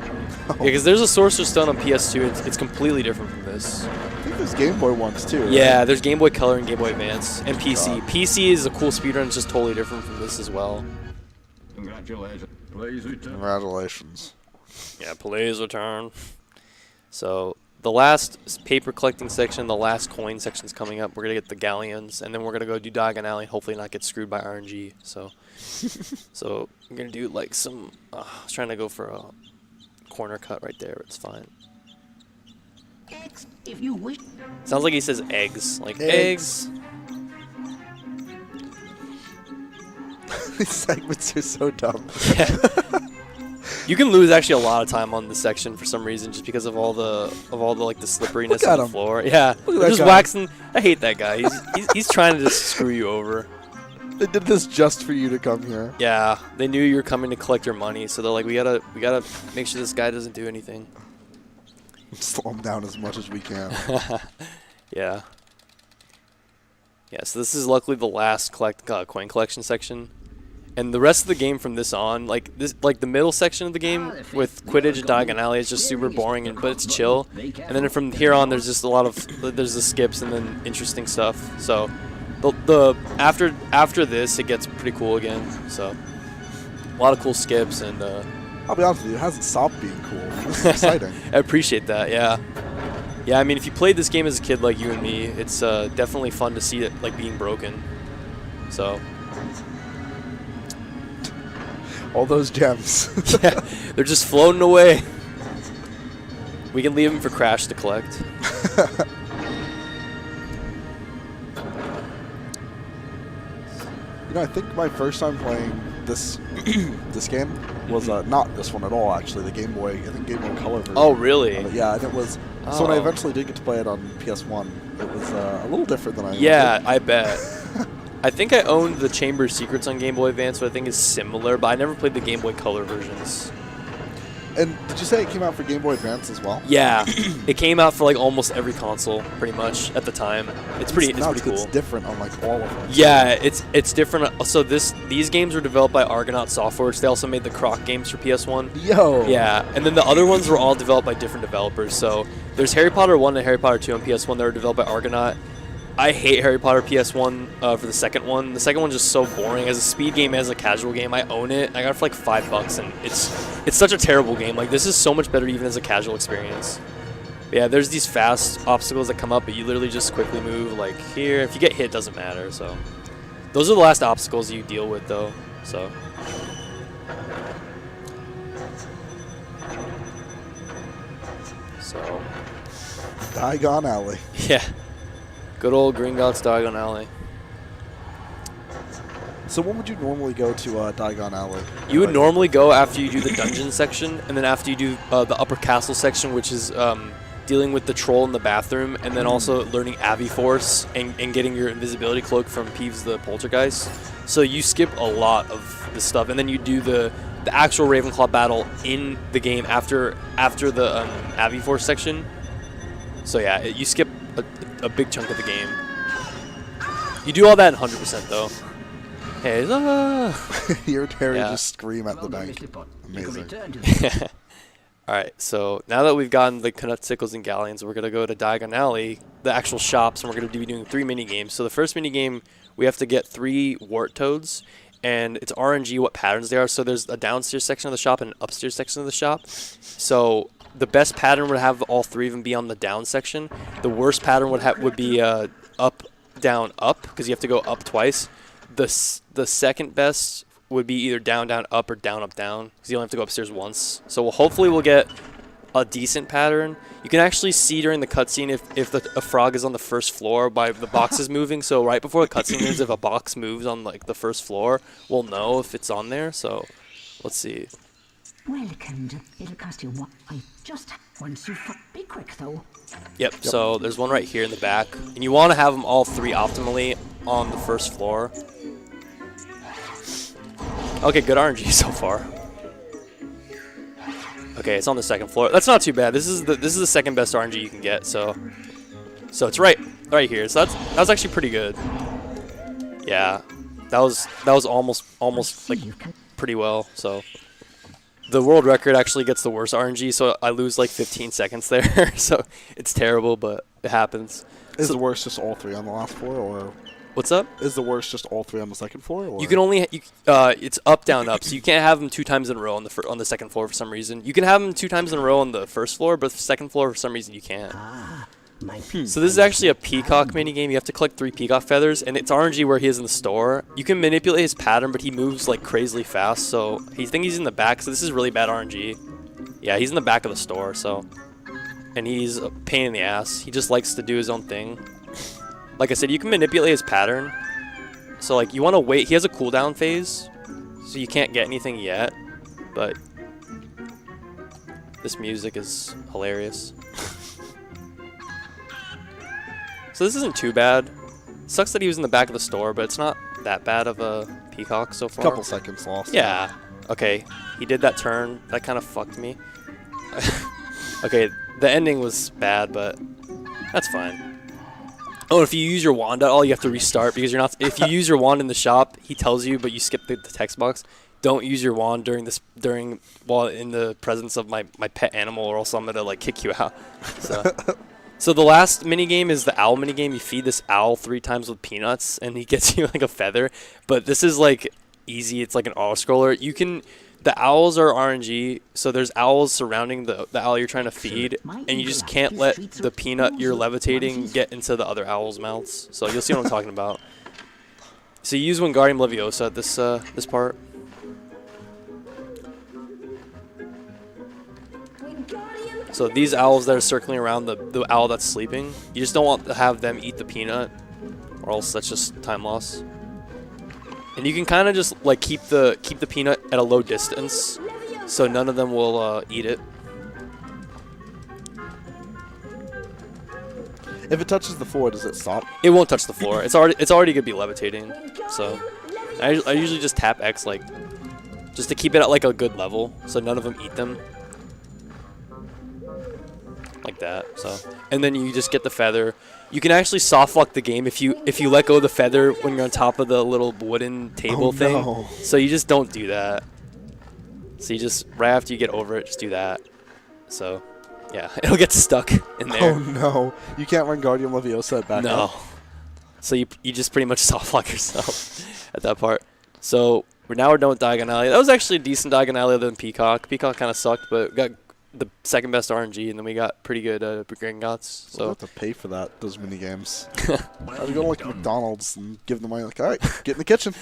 Because there's a Sorcerer's Stone on PS2, it's completely different from this. I think there's Game Boy ones too. Right? Yeah, there's Game Boy Color and Game Boy Advance, and PC. God. PC is a cool speedrun, it's just totally different from this as well. Congratulations. Please return. Congratulations. Yeah, please return. So the last paper collecting section, the last coin section's coming up. We're gonna get the galleons, and then we're gonna go do Diagon Alley. Hopefully not get screwed by RNG. So, so I'm gonna do like some. I was trying to go for a corner cut right there. It's fine. Eggs, if you wish. Sounds like he says eggs, like eggs. These segments are so dumb. Yeah. You can lose actually a lot of time on this section for some reason, just because of all the like the slipperiness Look at of the him. floor. Yeah, Look at they're that just guy. waxing. I hate that guy. He's trying to just screw you over. They did this just for you to come here. Yeah, they knew you were coming to collect your money, so they're like, we gotta make sure this guy doesn't do anything. Slow them down as much as we can. Yeah. Yeah. So this is luckily the last coin collection section. And the rest of the game from this on, like the middle section of the game with Quidditch and Diagon Alley is just super boring, but it's chill. And then from here on, there's just a lot of there's the skips and then interesting stuff. So after this, it gets pretty cool again. So a lot of cool skips and. I'll be honest with you, it hasn't stopped being cool. This is exciting. I appreciate that. Yeah. Yeah. I mean, if you played this game as a kid like you and me, it's definitely fun to see it like being broken. So. All those gems. Yeah, they're just floating away. We can leave them for Crash to collect. You know, I think my first time playing this this game was not this one at all. Actually, the Game Boy. I think Game Boy Color version. Oh, really? Yeah, and it was. So when I Oh. eventually did get to play it on PS1, it was a little different than I. Yeah, remembered. I bet. I think I owned the Chamber of Secrets on Game Boy Advance, but I think it's similar, but I never played the Game Boy Color versions. And did you say it came out for Game Boy Advance as well? Yeah, it came out for like almost every console, pretty much at the time. It's pretty It's cool. different on like all of them. Yeah, it's different. So these games were developed by Argonaut Software, which they also made the Croc games for PS1. Yo. Yeah, and then the other ones were all developed by different developers. So there's Harry Potter 1 and Harry Potter 2 on PS1 that were developed by Argonaut. I hate Harry Potter PS1 for the second one. The second one's just so boring. As a speed game, as a casual game, I own it. I got it for like $5, and it's such a terrible game. Like, this is so much better even as a casual experience. But yeah, there's these fast obstacles that come up, but you literally just quickly move like here. If you get hit, it doesn't matter. So those are the last obstacles you deal with, though. So. Diagon Alley. Yeah. Good old Green Gods Diagon Alley. So when would you normally go to Diagon Alley? You would normally go after you do the dungeon section, and then after you do the upper castle section, which is dealing with the troll in the bathroom, and then also learning Aviforce and getting your invisibility cloak from Peeves the Poltergeist. So you skip a lot of the stuff, and then you do the actual Ravenclaw battle in the game after the Aviforce section. So yeah, you skip a big chunk of the game. You do all that in 100% though. Hey, You heard Harry Yeah. just scream at the Well, bank. Mr. Pot, you can Amazing. return to the Alright, so now that we've gotten the Canutsicles and Galleons, we're going to go to Diagon Alley, the actual shops, and we're going to be doing 3 mini-games. So the first mini-game, we have to get 3 Wart Toads, and it's RNG what patterns they are. So there's a downstairs section of the shop and an upstairs section of the shop. So the best pattern would have all 3 of them be on the down section. The worst pattern would be up, down, up, because you have to go up twice. The second best would be either down, down, up, or down, up, down, because you only have to go upstairs once. So hopefully we'll get a decent pattern. You can actually see during the cutscene if a frog is on the first floor by the boxes moving. So right before the cutscene is, if a box moves on like the first floor, we'll know if it's on there. So let's see. Welcome to. It'll cost you what? I just. Once you. Be quick though. Yep, so there's one right here in the back. And you want to have them all 3 optimally on the first floor. Okay, good RNG so far. Okay, it's on the second floor. That's not too bad. This is the second best RNG you can get. So it's right here. So that was actually pretty good. Yeah, that was almost like pretty well. So the world record actually gets the worst RNG. So I lose like 15 seconds there. So it's terrible, but it happens. Is the worst just all 3 on the last floor, or What's up? is the worst just all 3 on the second floor? Or? You can only it's up down up, so you can't have them 2 times in a row on the second floor for some reason. You can have them 2 times in a row on the first floor, but the second floor for some reason you can't. So this is actually a peacock mini game. You have to collect 3 peacock feathers, and it's RNG where he is in the store. You can manipulate his pattern, but he moves like crazily fast. So he thinks he's in the back. So this is really bad RNG. Yeah, he's in the back of the store. So, and he's a pain in the ass. He just likes to do his own thing. Like I said, you can manipulate his pattern. So like you want to wait. He has a cooldown phase, so you can't get anything yet. But this music is hilarious. So this isn't too bad. Sucks that he was in the back of the store, but it's not that bad of a peacock so far. Couple seconds lost. Yeah. Okay. He did that turn. That kind of fucked me. Okay. The ending was bad, but that's fine. Oh, if you use your wand at all, you have to restart because you're not. If you use your wand in the shop, he tells you, but you skip the text box. Don't use your wand while in the presence of my pet animal, or else I'm gonna like kick you out. So the last mini game is the owl mini game. You feed this owl 3 times with peanuts, and he gets you like a feather. But this is like easy. It's like an auto scroller. The owls are RNG, so there's owls surrounding the owl you're trying to feed, and you just can't let the peanut you're levitating get into the other owls' mouths. So you'll see what I'm talking about. So you use Wingardium Leviosa at this part. So these owls that are circling around the owl that's sleeping, you just don't want to have them eat the peanut, or else that's just time loss. And you can kind of just like keep the peanut at a low distance, so none of them will eat it. If it touches the floor, does it stop? It won't touch the floor. It's already gonna be levitating. So I usually just tap X like just to keep it at like a good level, so none of them eat them. Like that. So, and then you just get the feather. You can actually soft lock the game if you let go of the feather when you're on top of the little wooden table thing. No. So you just don't do that. So you just right after you get over it, just do that. So yeah, it'll get stuck in there. Oh no, you can't run Guardian Leviosa back No. up. So you just pretty much soft lock yourself at that part. So we're done with Diagon Alley. That was actually a decent Diagon Alley other than Peacock. Peacock kind of sucked, but we got the second best RNG, and then we got pretty good Gringotts. So We'll have to pay for those mini games. I'd go to like McDonald's and give them money. Like, all right, get in the kitchen,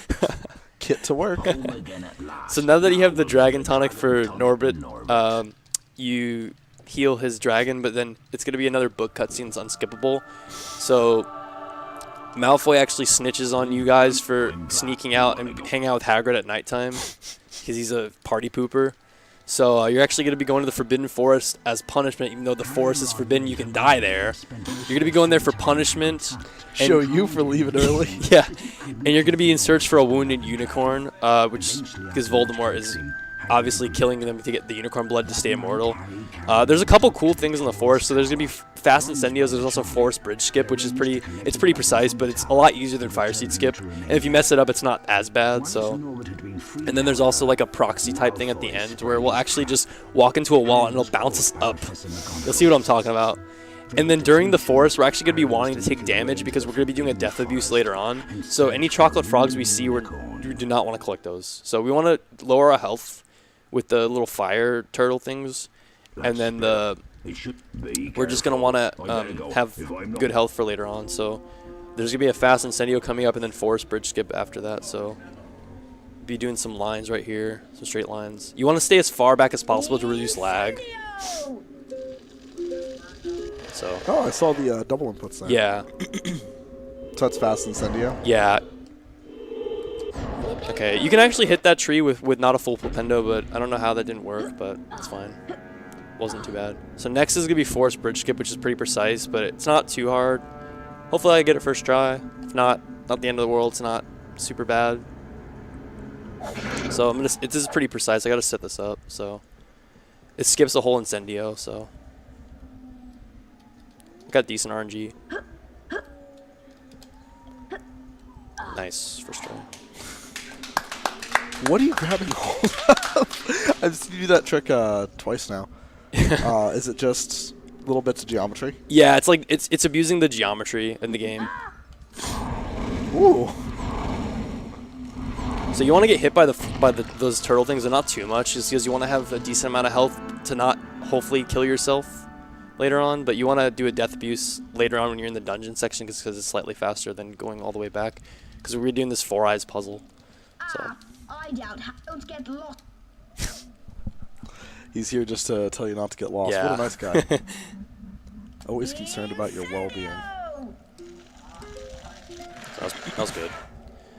get to work. So now that you have the Dragon Tonic for Norbit, you heal his dragon, but then it's going to be another book cutscene that's unskippable. So Malfoy actually snitches on you guys for sneaking out and hanging out with Hagrid at nighttime because he's a party pooper. So you're actually going to be going to the Forbidden Forest as punishment. Even though the forest is forbidden, you can die there. You're going to be going there for punishment. Show you for leaving early. Yeah, and you're going to be in search for a wounded unicorn, which because Voldemort is obviously killing them to get the unicorn blood to stay immortal. There's a couple cool things in the forest. So there's going to be fast incendios. There's also forest bridge skip, which is pretty precise, but it's a lot easier than fire seed skip. And if you mess it up, it's not as bad. So, and then there's also like a proxy type thing at the end where we'll actually just walk into a wall and it'll bounce us up. You'll see what I'm talking about. And then during the forest, we're actually going to be wanting to take damage because we're going to be doing a death abuse later on. So any chocolate frogs we see, we do not want to collect those. So we want to lower our health with the little fire turtle things, and then we're just gonna want to have good health for later on. So there's gonna be a fast incendio coming up, and then forest bridge skip after that. So be doing some lines right here, some straight lines. You want to stay as far back as possible to reduce lag. So Oh, I saw the double inputs there. yeah, So that's fast incendio. yeah. Okay, you can actually hit that tree with not a full flipendo, but I don't know how that didn't work, but it's fine. Wasn't too bad. So next is going to be forest bridge skip, which is pretty precise, but it's not too hard. Hopefully I get it first try. If not the end of the world. It's not super bad. So this is pretty precise. I gotta set this up. So it skips a whole incendio. So got decent RNG. Nice first try. What are you grabbing hold of? I've seen you do that trick twice now. Is it just little bits of geometry? Yeah, it's like it's abusing the geometry in the game. Ooh. So you want to get hit by those turtle things, and not too much, just because you want to have a decent amount of health to not hopefully kill yourself later on. But you want to do a death abuse later on when you're in the dungeon section, because it's slightly faster than going all the way back. Because we're doing this 4 eyes puzzle. So. I doubt how to get lost. He's here just to tell you not to get lost. Yeah. What a nice guy. Always concerned about your well-being. That was good.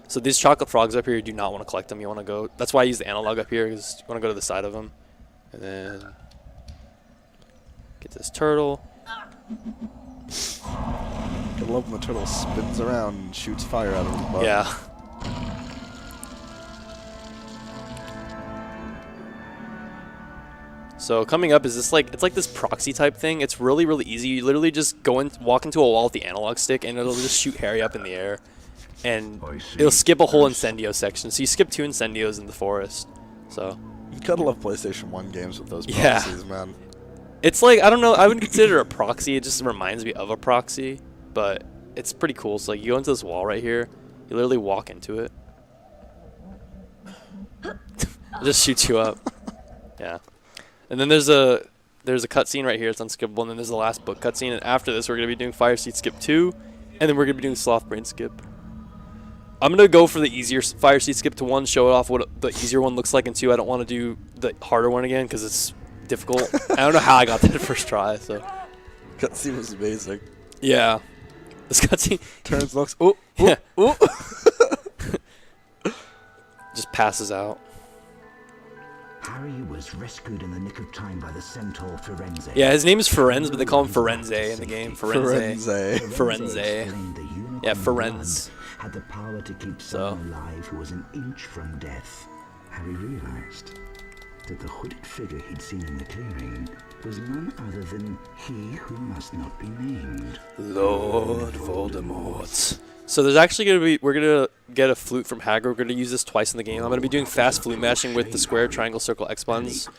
So these chocolate frogs up here, you do not want to collect them. You want to go. That's why I use the analog up here, because you want to go to the side of them, and then get this turtle. I love when the turtle spins around and shoots fire out of his butt. Yeah. So coming up is this it's like this proxy type thing. It's really easy. You literally just walk into a wall with the analog stick, and it'll just shoot Harry up in the air, and it'll skip a whole incendio section. So you skip 2 incendios in the forest. So You gotta love PlayStation 1 games with those Yeah. proxies, man. it's like, I don't know, I wouldn't consider it a proxy. It just reminds me of a proxy, but it's pretty cool. So like you go into this wall right here, you literally walk into it. It just shoots you up. Yeah. And then there's a cutscene right here. It's unskippable. And then there's the last book cutscene. And after this, we're going to be doing Fire Seat Skip 2. And then we're going to be doing Sloth Brain Skip. I'm going to go for the easier Fire Seat Skip to 1, show it off what the easier one looks like. And 2, I don't want to do the harder one again because it's difficult. I don't know how I got that first try. So Cutscene was amazing. yeah. This cutscene Turns, looks, ooh, ooh, Yeah. ooh. just passes out. Harry was rescued in the nick of time by the centaur Firenze. Yeah, his name is Firenze, but they call him Firenze in the game. Firenze. Firenze. Yeah, Firenze. Had the power to keep So. someone alive who was an inch from death. Harry realized that the hooded figure he'd seen in the clearing was none other than he who must not be named. Lord Voldemort. So there's actually we're gonna get a flute from Hagrid. We're gonna use this twice in the game. I'm gonna be doing fast flute mashing with the square, triangle, circle, X buttons.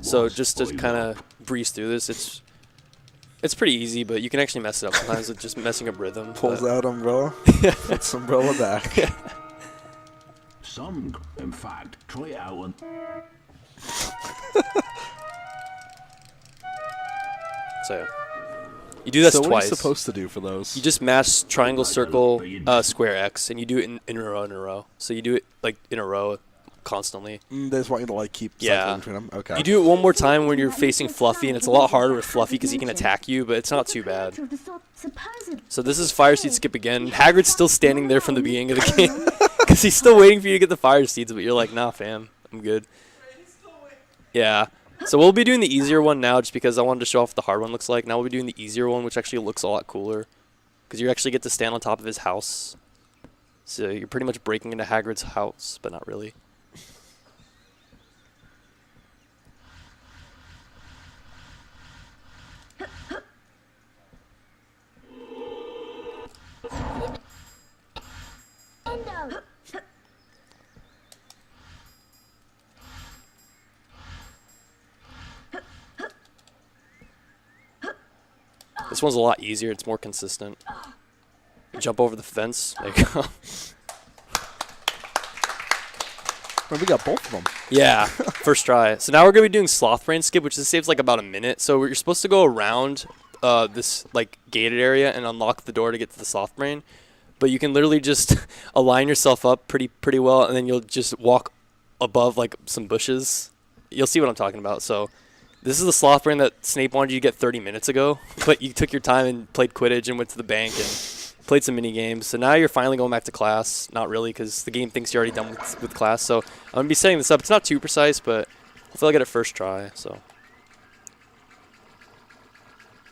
So just to kind of breeze through this, it's pretty easy, but you can actually mess it up sometimes with just messing up rhythm. Pulls out umbrella, puts umbrella back. Some, in fact, try it out and... So yeah. You do this So twice. what are you supposed to do for those? You just mash triangle, circle, square, X, and you do it in a row. So you do it like in a row constantly. They just want you to like keep Yeah. cycling between them? Okay. You do it one more time when you're facing Fluffy, and it's a lot harder with Fluffy because he can attack you, but it's not too bad. So this is Fire Seed Skip again. Hagrid's still standing there from the beginning of the game because he's still waiting for you to get the fire seeds, but you're like, nah, fam, I'm good. Yeah. So we'll be doing the easier one now just because I wanted to show off what the hard one looks like. Now we'll be doing the easier one, which actually looks a lot cooler because you actually get to stand on top of his house. So you're pretty much breaking into Hagrid's house, but not really. This one's a lot easier. It's more consistent. Jump over the fence. There you go. Well, we got both of them. Yeah, first try. So now we're going to be doing Sloth Brain Skip, which just saves like about a minute. So you're supposed to go around this like gated area and unlock the door to get to the Sloth Brain. But you can literally just align yourself up pretty well, and then you'll just walk above like some bushes. You'll see what I'm talking about. So this is the Sloth Brain that Snape wanted you to get 30 minutes ago, but you took your time and played Quidditch and went to the bank and played some mini games. So now you're finally going back to class. Not really, because the game thinks you're already done with class. So I'm going to be setting this up. It's not too precise, but hopefully I'll get it first try. So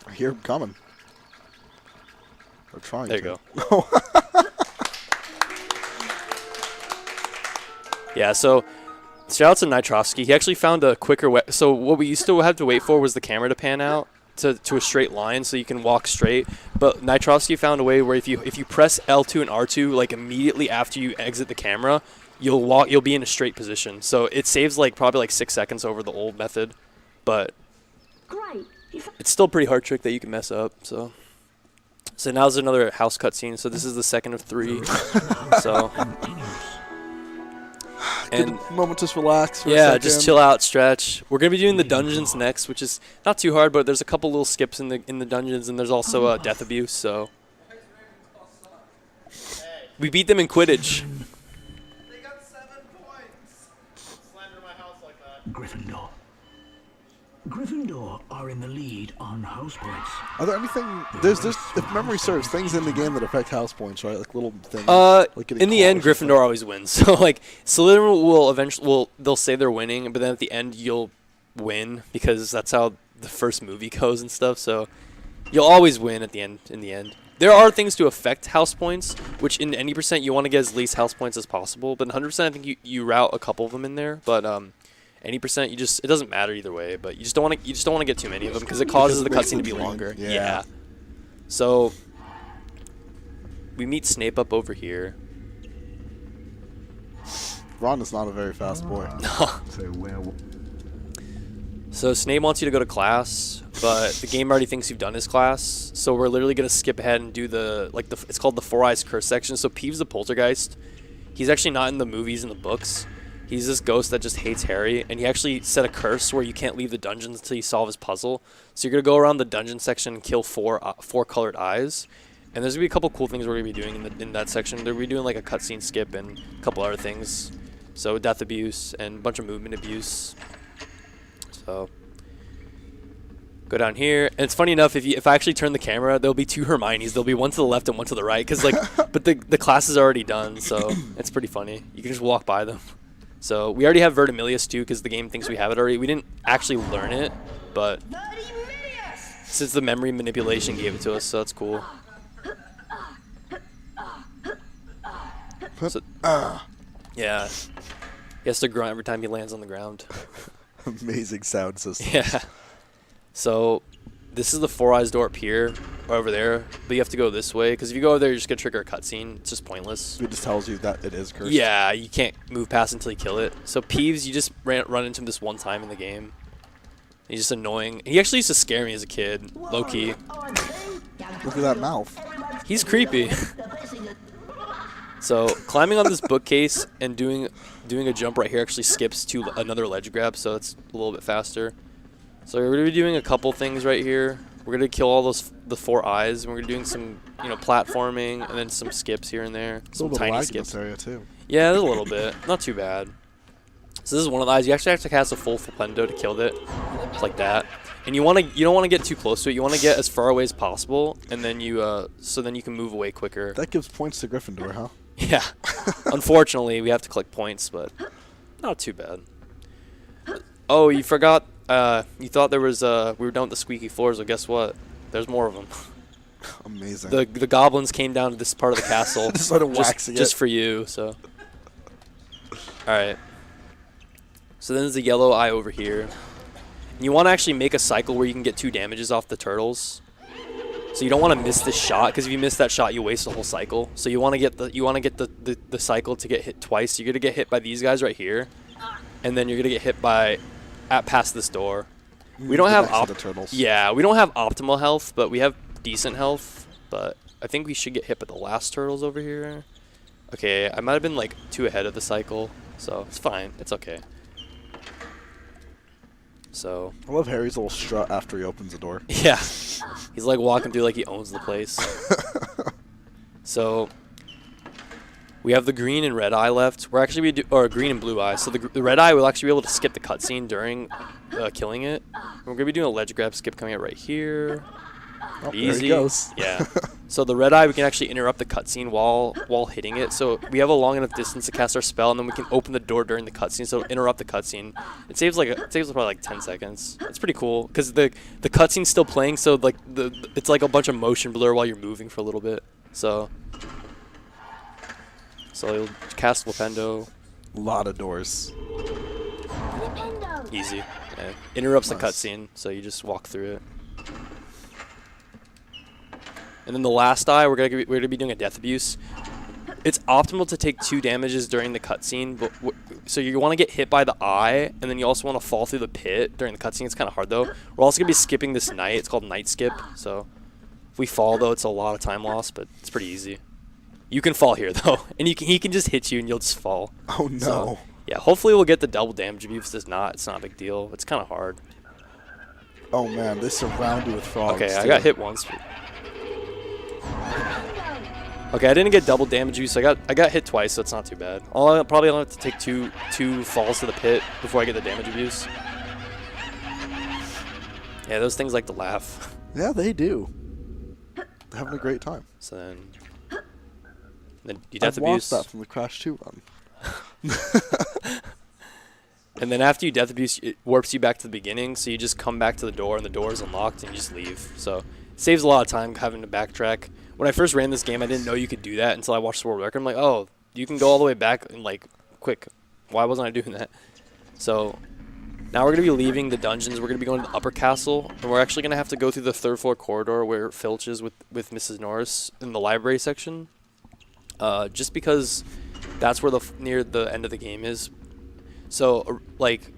I hear him coming. We're trying there you to. go. Yeah, so shout out to Nitrovsky. He actually found a quicker way. So what we used to have to wait for was the camera to pan out to a straight line so you can walk straight. But Nitrovsky found a way where if you press L2 and R2 like immediately after you exit the camera, you'll be in a straight position. So it saves like probably like 6 seconds over the old method, but Great. it's still a pretty hard trick that you can mess up. So now's another house cutscene. So this is the second of 3. So. And moment to just relax. For a Yeah, second. just chill out, stretch. We're gonna be doing the dungeons next, which is not too hard, but there's a couple little skips in the dungeons, and there's also death abuse. So we beat them in Quidditch. They got 7 points. Slander my house like that. Gryffindor. Gryffindor are in the lead on house points. Are there anything? There's if memory serves, things in the game that affect house points, right? Like little things. Like getting In the end, calls or Gryffindor always wins. So like Slytherin will eventually they'll say they're winning, but then at the end you'll win because that's how the first movie goes and stuff. So you'll always win at the end. In the end, there are things to affect house points, which in any percent you want to get as least house points as possible. But in 100%, I think you route a couple of them in there. But any percent, it doesn't matter either way. But you just don't want to get too many of them because it causes the cutscene to be longer. Yeah. So we meet Snape up over here. Ron is not a very fast boy. So Snape wants you to go to class, but the game already thinks you've done his class. So we're literally gonna skip ahead and do it's called the Four Eyes Curse section. So Peeves the Poltergeist, he's actually not in the movies and the books. He's this ghost that just hates Harry, and he actually set a curse where you can't leave the dungeons until you solve his puzzle. So you're gonna go around the dungeon section and kill four colored eyes. And there's gonna be a couple cool things we're gonna be doing in that section. They're gonna be doing like a cutscene skip and a couple other things. So death abuse and a bunch of movement abuse. So go down here, and it's funny enough if I actually turn the camera, there'll be 2 Hermiones. There'll be one to the left and one to the right, cause but the class is already done, so it's pretty funny. You can just walk by them. So we already have Vertimilius too, cause the game thinks we have it already. We didn't actually learn it, but since the memory manipulation gave it to us, so that's cool. So, yeah, he has to grunt every time he lands on the ground. Amazing sound system. Yeah. So this is the Four Eyes door up here, or over there, but you have to go this way, because if you go over there, you're just going to trigger a cutscene. It's just pointless. It just tells you that it is cursed. Yeah, you can't move past until you kill it. So Peeves, you just run into him this one time in the game. He's just annoying. He actually used to scare me as a kid, low-key. Look at that mouth. He's creepy. So climbing on this bookcase and doing a jump right here actually skips to another ledge grab, so it's a little bit faster. So we're going to be doing a couple things right here. We're going to kill all the 4 eyes, and we're going to be doing some, platforming, and then some skips here and there. Some tiny skips. In this area too. Yeah, there's a little bit. Not too bad. So this is one of the eyes. You actually have to cast a full flipendo to kill it. Just like that. And you don't want to get too close to it. You want to get as far away as possible, and then so then you can move away quicker. That gives points to Gryffindor, huh? Yeah. Unfortunately, we have to collect points, but not too bad. Oh, you forgot. You thought there was we were done with the squeaky floors, but guess what? There's more of them. Amazing. The goblins came down to this part of the castle. Just started waxing just for you. So. All right. So then there's a yellow eye over here. And you want to actually make a cycle where you can get 2 damages off the turtles. So you don't want to miss this shot, because if you miss that shot, you waste the whole cycle. So you want to get the cycle to get hit twice. You're gonna get hit by these guys right here, and then you're gonna get hit past this door. We don't have we don't have optimal health, but we have decent health. But I think we should get hit by the last turtles over here. Okay, I might have been like 2 ahead of the cycle, so it's fine. It's okay. So I love Harry's little strut after he opens the door. Yeah, he's like walking through like he owns the place. So we have the green and red eye left. We're actually or green and blue eye. So the red eye will actually be able to skip the cutscene during killing it. We're gonna be doing a ledge grab skip coming out right here. Oh, Easy. there he goes. Yeah. So the red eye, we can actually interrupt the cutscene while hitting it. So we have a long enough distance to cast our spell, and then we can open the door during the cutscene. So interrupt the cutscene. It saves probably like 10 seconds. It's pretty cool because the cutscene's still playing. So like it's like a bunch of motion blur while you're moving for a little bit. So you'll cast Flipendo. A lot of doors. Easy. Yeah. Interrupts the cutscene, so you just walk through it. And then the last eye, we're gonna be doing a death abuse. It's optimal to take 2 damages during the cutscene, but so you want to get hit by the eye, and then you also want to fall through the pit during the cutscene. It's kind of hard though. We're also gonna be skipping this night. It's called night skip. So if we fall though, it's a lot of time loss, but it's pretty easy. You can fall here though, and he can just hit you and you'll just fall. Oh no. So, yeah, hopefully we'll get the double damage abuse. If not, it's not a big deal. It's kind of hard. Oh man, they surround you with frogs. Okay, I too. got hit once. Okay, I didn't get double damage use. I got hit twice, so it's not too bad. I'll probably have to take two falls to the pit before I get the damage abuse. Yeah, those things like to laugh. Yeah, they do. They're having a great time. So then you death I've watched abuse. that from the Crash 2 run. And then after you death abuse, it warps you back to the beginning. So you just come back to the door, and the door is unlocked, and you just leave. So it saves a lot of time having to backtrack. When I first ran this game, I didn't know you could do that until I watched the world record. I'm like, oh, you can go all the way back and like quick. Why wasn't I doing that? So now we're gonna be leaving the dungeons. We're gonna be going to the upper castle, and we're actually gonna have to go through the 3rd floor corridor where Filch is with Mrs. Norris in the library section. Just because that's where near the end of the game is. So like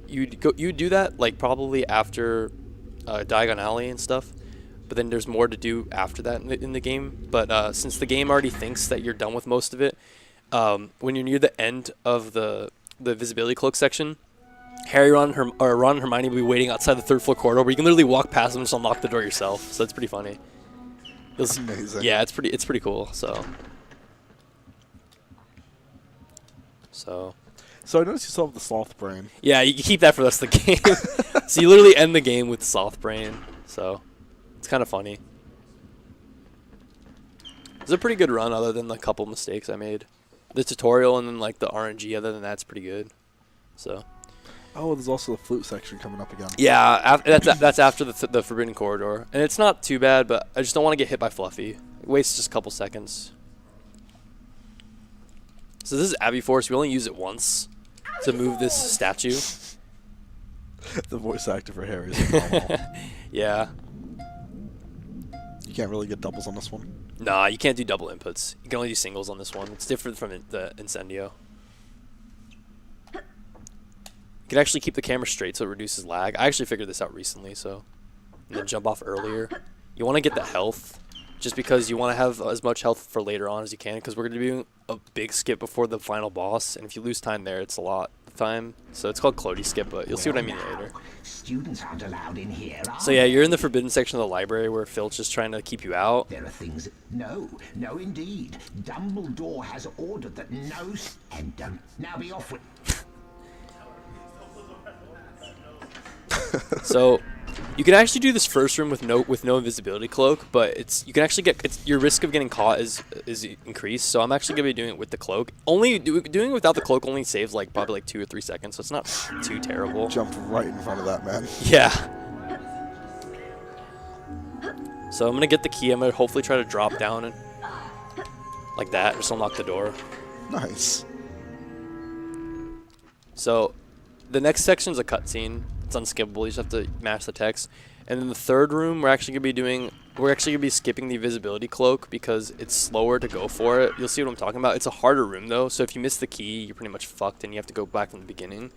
you do that like probably after Diagon Alley and stuff. But then there's more to do after that in the game. But since the game already thinks that you're done with most of it, when you're near the end of the visibility cloak section, Harry, Ron, and Hermione will be waiting outside the 3rd floor corridor where you can literally walk past them and just unlock the door yourself. So that's pretty funny. That's amazing. Yeah, it's pretty cool. So I noticed you still have the sloth brain. yeah, you can keep that for the rest of the game. So you literally end the game with sloth brain. So it's kind of funny. It's a pretty good run other than the couple mistakes I made. The tutorial and then like the RNG, other than that, it's pretty good. So Oh, there's also the flute section coming up again. yeah, that's after the Forbidden Corridor. And it's not too bad, but I just don't want to get hit by Fluffy. It wastes just a couple seconds. So this is Abbey Force. We only use it once to move this statue. The voice actor for Harry is phenomenal. Yeah. You can't really get doubles on this one. Nah, you can't do double inputs. You can only do singles on this one. It's different from the Incendio. You can actually keep the camera straight so it reduces lag. I actually figured this out recently, so. And then jump off earlier. You want to get the health, just because you want to have as much health for later on as you can, because we're going to be doing a big skip before the final boss, and if you lose time there, it's a lot of time. So it's called Clody skip, but you'll see what I mean later. Students aren't allowed in here, are So yeah, you're in the forbidden section of the library where Filch is trying to keep you out. There are things... No, indeed. Dumbledore has ordered that no... And now be off with... So you can actually do this first room with no invisibility cloak, but you can actually get your risk of getting caught is increased. So I'm actually gonna be doing it with the cloak. Doing it without the cloak only saves like probably like 2 or 3 seconds, so it's not too terrible. Jumped right in front of that man. Yeah. So I'm gonna get the key. I'm gonna hopefully try to drop down and like that, just unlock the door. Nice. So the next section is a cutscene. It's unskippable. You just have to match the text. And then the 3rd room, we're actually gonna be skipping the invisibility cloak because it's slower to go for it. You'll see what I'm talking about. It's a harder room though, so if you miss the key, you're pretty much fucked and you have to go back from the beginning.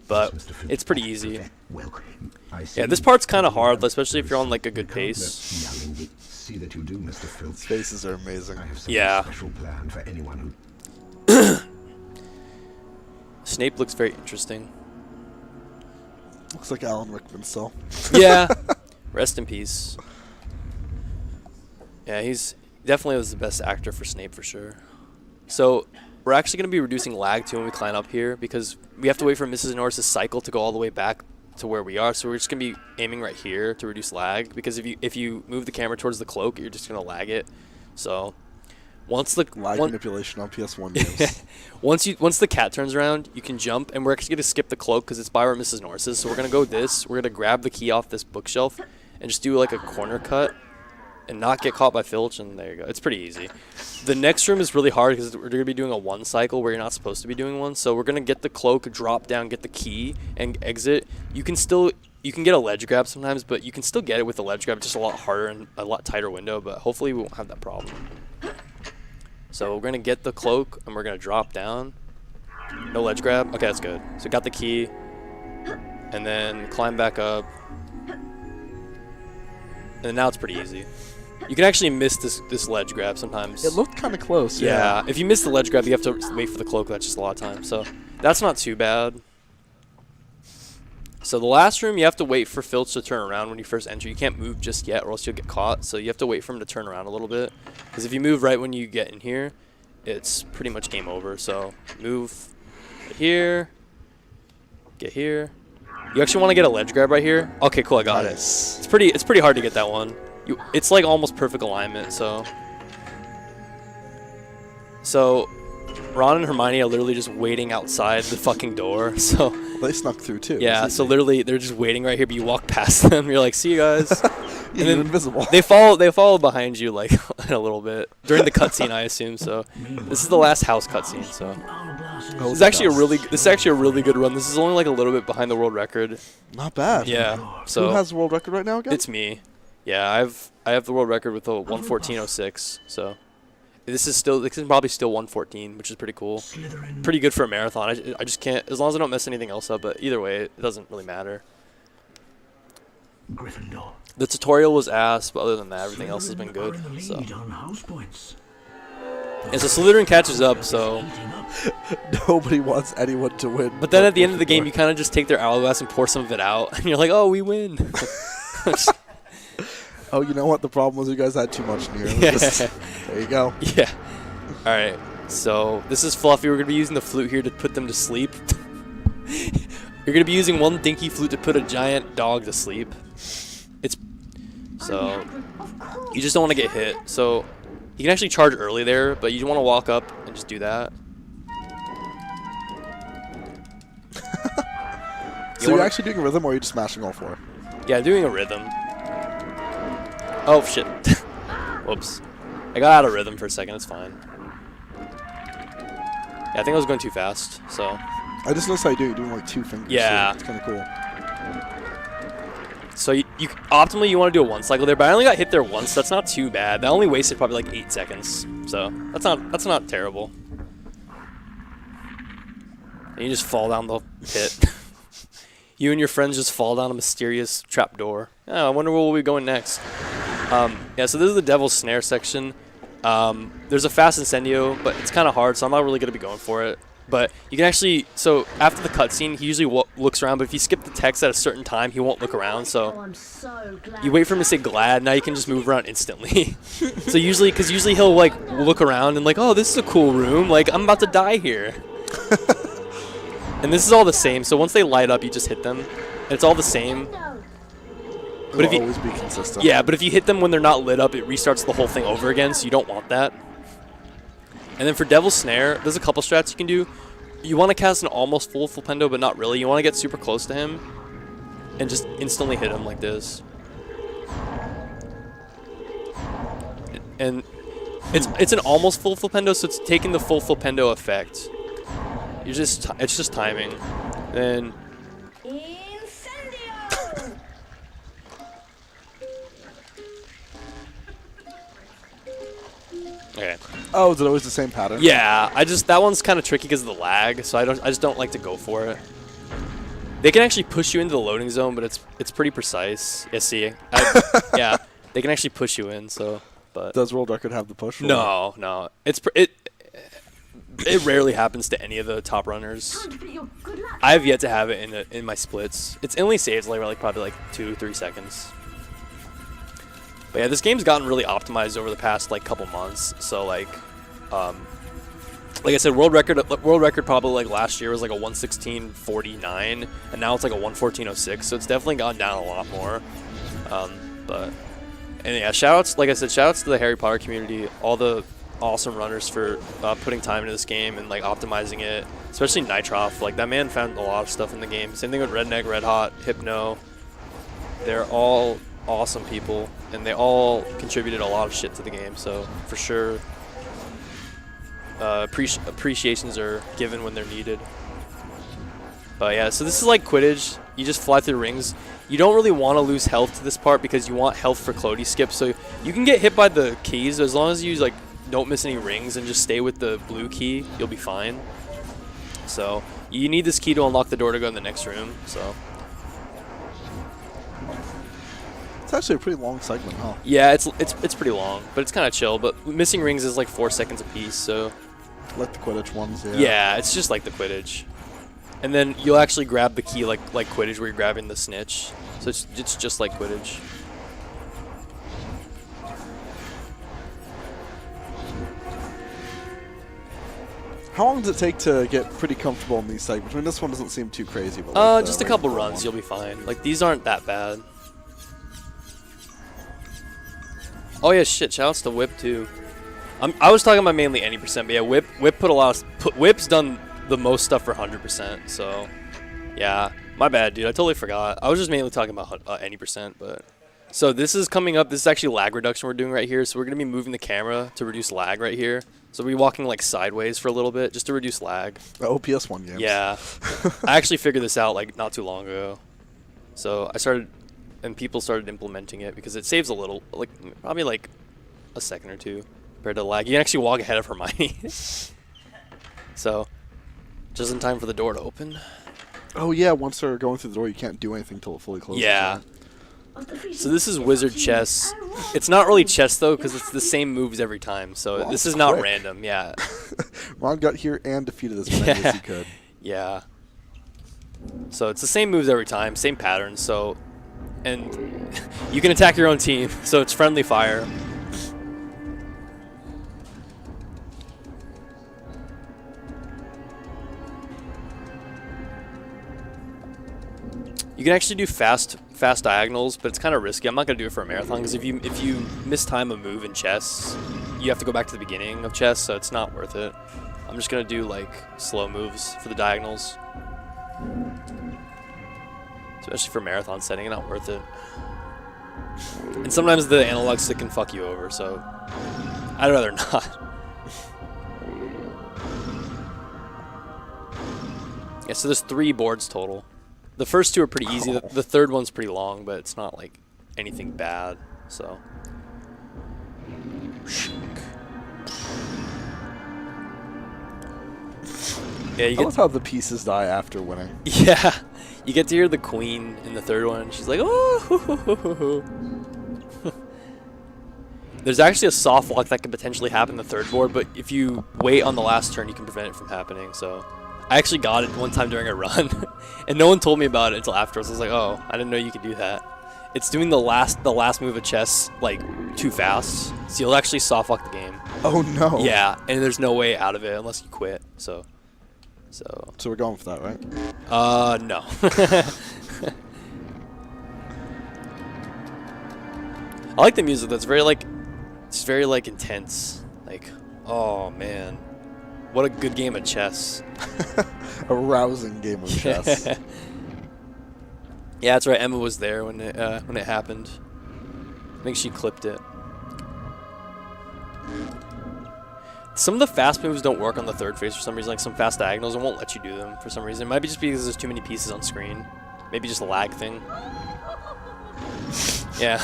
But it's pretty easy. Yeah, this part's kind of hard, especially if you're on like a good pace. See that you do, Mr. Filch. Faces are amazing. I have some Yeah. special plan for anyone who... Snape looks very interesting. Looks like Alan Rickman still. Yeah. Rest in peace. Yeah, he's definitely was the best actor for Snape for sure. So we're actually going to be reducing lag too when we climb up here because we have to wait for Mrs. Norris's cycle to go all the way back to where we are. So we're just going to be aiming right here to reduce lag because if you move the camera towards the cloak, you're just going to lag it. So once the Lag manipulation on PS1 games. once the cat turns around, you can jump, and we're actually going to skip the cloak because it's by where Mrs. Norris is. So we're going to go this. We're going to grab the key off this bookshelf and just do like a corner cut. and not get caught by Filch, and there you go. It's pretty easy. The next room is really hard because we're going to be doing a 1 cycle where you're not supposed to be doing one. So we're going to get the cloak, drop down, get the key, and exit. You can get a ledge grab sometimes, but you can still get it with a ledge grab. It's just a lot harder and a lot tighter window, but hopefully we won't have that problem. So we're going to get the cloak, and we're going to drop down. No ledge grab. Okay, that's good. So got the key, and then climb back up. And now it's pretty easy. You can actually miss this ledge grab sometimes. It looked kind of close. Yeah. If you miss the ledge grab, you have to wait for the cloak. That's just a lot of time. So that's not too bad. So the last room, you have to wait for Filch to turn around when you first enter. You can't move just yet or else you'll get caught. So you have to wait for him to turn around a little bit. Because if you move right when you get in here, it's pretty much game over. So move here. Get here. You actually want to get a ledge grab right here? Okay, cool, I got it. It's pretty hard to get that one. It's like almost perfect alignment, so Ron and Hermione are literally just waiting outside the fucking door. So they snuck through too. Yeah, so literally they're just waiting right here, but you walk past them, you're like, see you guys. And then invisible. They follow behind you like a little bit during the cutscene, I assume. So this is the last house cutscene. So this is actually a really good run. This is only like a little bit behind the world record. Not bad. Yeah. So who has the world record right now again? It's me. Yeah, I have the world record with a 1:14.06. So this is probably still 1:14, which is pretty cool. Pretty good for a marathon. I just can't, as long as I don't mess anything else up. But either way, it doesn't really matter. Gryffindor. The tutorial was ass, but other than that, everything else has been good. So. And so Slytherin catches up, so nobody wants anyone to win. But then at the end of the game, you kind of just take their hourglass and pour some of it out, and you're like, "Oh, we win." Oh, you know what? The problem was you guys had too much in here. There you go. Yeah. All right. So this is Fluffy. We're gonna be using the flute here to put them to sleep. You're gonna be using one dinky flute to put a giant dog to sleep. So you just don't want to get hit. So you can actually charge early there, but you want to walk up and just do that. So you're actually doing a rhythm, or are you just smashing all 4? Yeah, doing a rhythm. Oh shit! Whoops. I got out of rhythm for a second. It's fine. Yeah, I think I was going too fast. So. I just noticed how you do it. You're doing like 2 fingers. Yeah. So it's kind of cool. So you optimally you want to do a 1 cycle there, but I only got hit there once. So that's not too bad. That only wasted probably like 8 seconds. So that's not terrible. And you just fall down the pit. You and your friends just fall down a mysterious trapdoor. Oh, I wonder where we'll be going next. Yeah, so this is the Devil's Snare section. There's a fast incendio, but it's kind of hard, so I'm not really going to be going for it. But you can actually, so after the cutscene, he usually looks around, but if you skip the text at a certain time, he won't look around. So you wait for him to say glad, now you can just move around instantly. So usually he'll like look around and like, oh, this is a cool room, like I'm about to die here. And this is all the same, so once they light up, you just hit them. And it's all the same. But if you always be consistent. Yeah, but if you hit them when they're not lit up, it restarts the whole thing over again, so you don't want that. And then for Devil's Snare, there's a couple strats you can do. You want to cast an almost full flipendo, but not really. You want to get super close to him and just instantly hit him like this. And it's an almost full flipendo, so it's taking the full flipendo effect. It's just timing. Then okay. Oh, is it always the same pattern? Yeah, that one's kind of tricky because of the lag, so I just don't like to go for it. They can actually push you into the loading zone, but it's pretty precise. Yeah, see, yeah, they can actually push you in. So, but does world record have the push? No, it rarely happens to any of the top runners. I have yet to have it in my splits. It's only saves like probably like 2-3 seconds. But yeah, this game's gotten really optimized over the past like couple months. So like I said, world record probably like last year was like a 1:16.49, and now it's like a 1:14.06. So it's definitely gone down a lot more. And yeah, shoutouts to the Harry Potter community, all the awesome runners for putting time into this game and like optimizing it. Especially Nitroff, like that man found a lot of stuff in the game. Same thing with Redneck, Red Hot, Hypno. They're all awesome people, and they all contributed a lot of shit to the game. So for sure, appreciations are given when they're needed. But yeah, so this is like Quidditch. You just fly through rings. You don't really want to lose health to this part because you want health for Clody skip. So you can get hit by the keys as long as you like don't miss any rings and just stay with the blue key. You'll be fine. So you need this key to unlock the door to go in the next room. So It's actually a pretty long segment, huh? yeah, it's pretty long, but it's kind of chill. But missing rings is like 4 seconds a piece. So Like the Quidditch ones, yeah. yeah, it's just like the Quidditch. And then you'll actually grab the key like Quidditch, where you're grabbing the snitch. So it's just like Quidditch. How long does it take to get pretty comfortable in these segments? I mean, this one doesn't seem too crazy. But like Just a couple runs, you'll be fine. Like, these aren't that bad. Oh yeah, shit, shoutouts to Whip too. I was talking about mainly any percent, but yeah, Whip put a lot of... Whip's done the most stuff for 100%, so... Yeah, my bad, dude, I totally forgot. I was just mainly talking about any percent, but... So this is coming up, this is actually lag reduction we're doing right here, so we're going to be moving the camera to reduce lag right here. So we'll be walking like sideways for a little bit, just to reduce lag. The OPS1 games. Yeah. I actually figured this out like not too long ago. So I started, and people started implementing it because it saves a little, like probably like a second or two compared to lag. You can actually walk ahead of Hermione. So, just in time for the door to open. Oh yeah, once they're going through the door, you can't do anything until it fully closes. Yeah. So this is Wizard Chess. It's not really chess though, because it's the same moves every time. So Wow, this is not quick. random. Yeah. Ron got here and defeated as many as he could. Yeah. So it's the same moves every time, same patterns. So, and you can attack your own team. So it's friendly fire. You can actually do fast diagonals, but it's kind of risky. I'm not gonna do it for a marathon because if you mistime a move in chess, you have to go back to the beginning of chess, so it's not worth it. I'm just gonna do like slow moves for the diagonals, especially for marathon setting. Not worth it. And sometimes the analog stick can fuck you over, so I'd rather not. Yeah, so there's 3 boards total. The first 2 are pretty easy. The third one's pretty long, but it's not like anything bad. So, yeah, you I love how the pieces die after winning. Yeah, you get to hear the queen in the third one. She's like, oh. There's actually a soft lock that could potentially happen in the third board, but if you wait on the last turn, you can prevent it from happening. So. I actually got it one time during a run, and no one told me about it until afterwards. I was like, "Oh, I didn't know you could do that." It's doing the last move of chess like too fast, so you'll actually soft lock the game. Oh no. Yeah, and there's no way out of it unless you quit. So we're going for that, right? No. I like the music. That's very like, it's very like intense. Like, oh man. What a good game of chess. A rousing game of chess. Yeah, that's right. Emma was there when it happened. I think she clipped it. Some of the fast moves don't work on the third phase for some reason. Like some fast diagonals, it won't let you do them for some reason. It might be just because there's too many pieces on screen. Maybe just a lag thing. Yeah.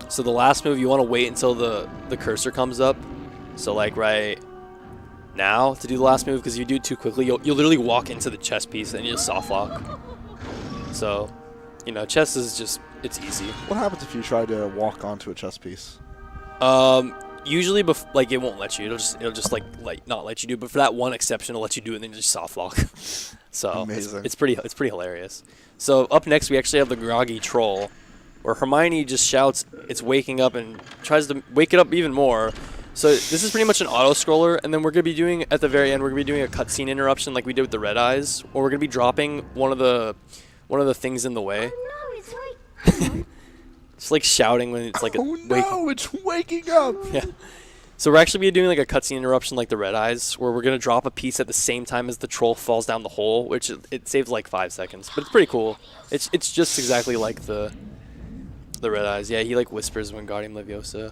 So the last move, you want to wait until the cursor comes up. So like right now to do the last move, because if you do it too quickly, you'll literally walk into the chess piece and you just soft lock. So, you know, chess is just, it's easy. What happens if you try to walk onto a chess piece? Usually, like it won't let you. It'll just like not let you do. But for that one exception, it'll let you do it and then just soft lock. So Amazing. It's pretty hilarious. So up next, we actually have the Groggy Troll, where Hermione just shouts, "It's waking up," and tries to wake it up even more. So this is pretty much an auto-scroller, and then we're going to be doing, at the very end, we're going to be doing a cutscene interruption like we did with the Red Eyes, or we're going to be dropping one of the things in the way. Oh no, it's like... It's like shouting when it's like Oh no, it's waking up! Yeah. So we're actually be doing like a cutscene interruption like the Red Eyes, where we're gonna drop a piece at the same time as the troll falls down the hole, which it saves like 5 seconds, but it's pretty cool. It's just exactly like the Red Eyes. Yeah, he like whispers Wingardium Leviosa.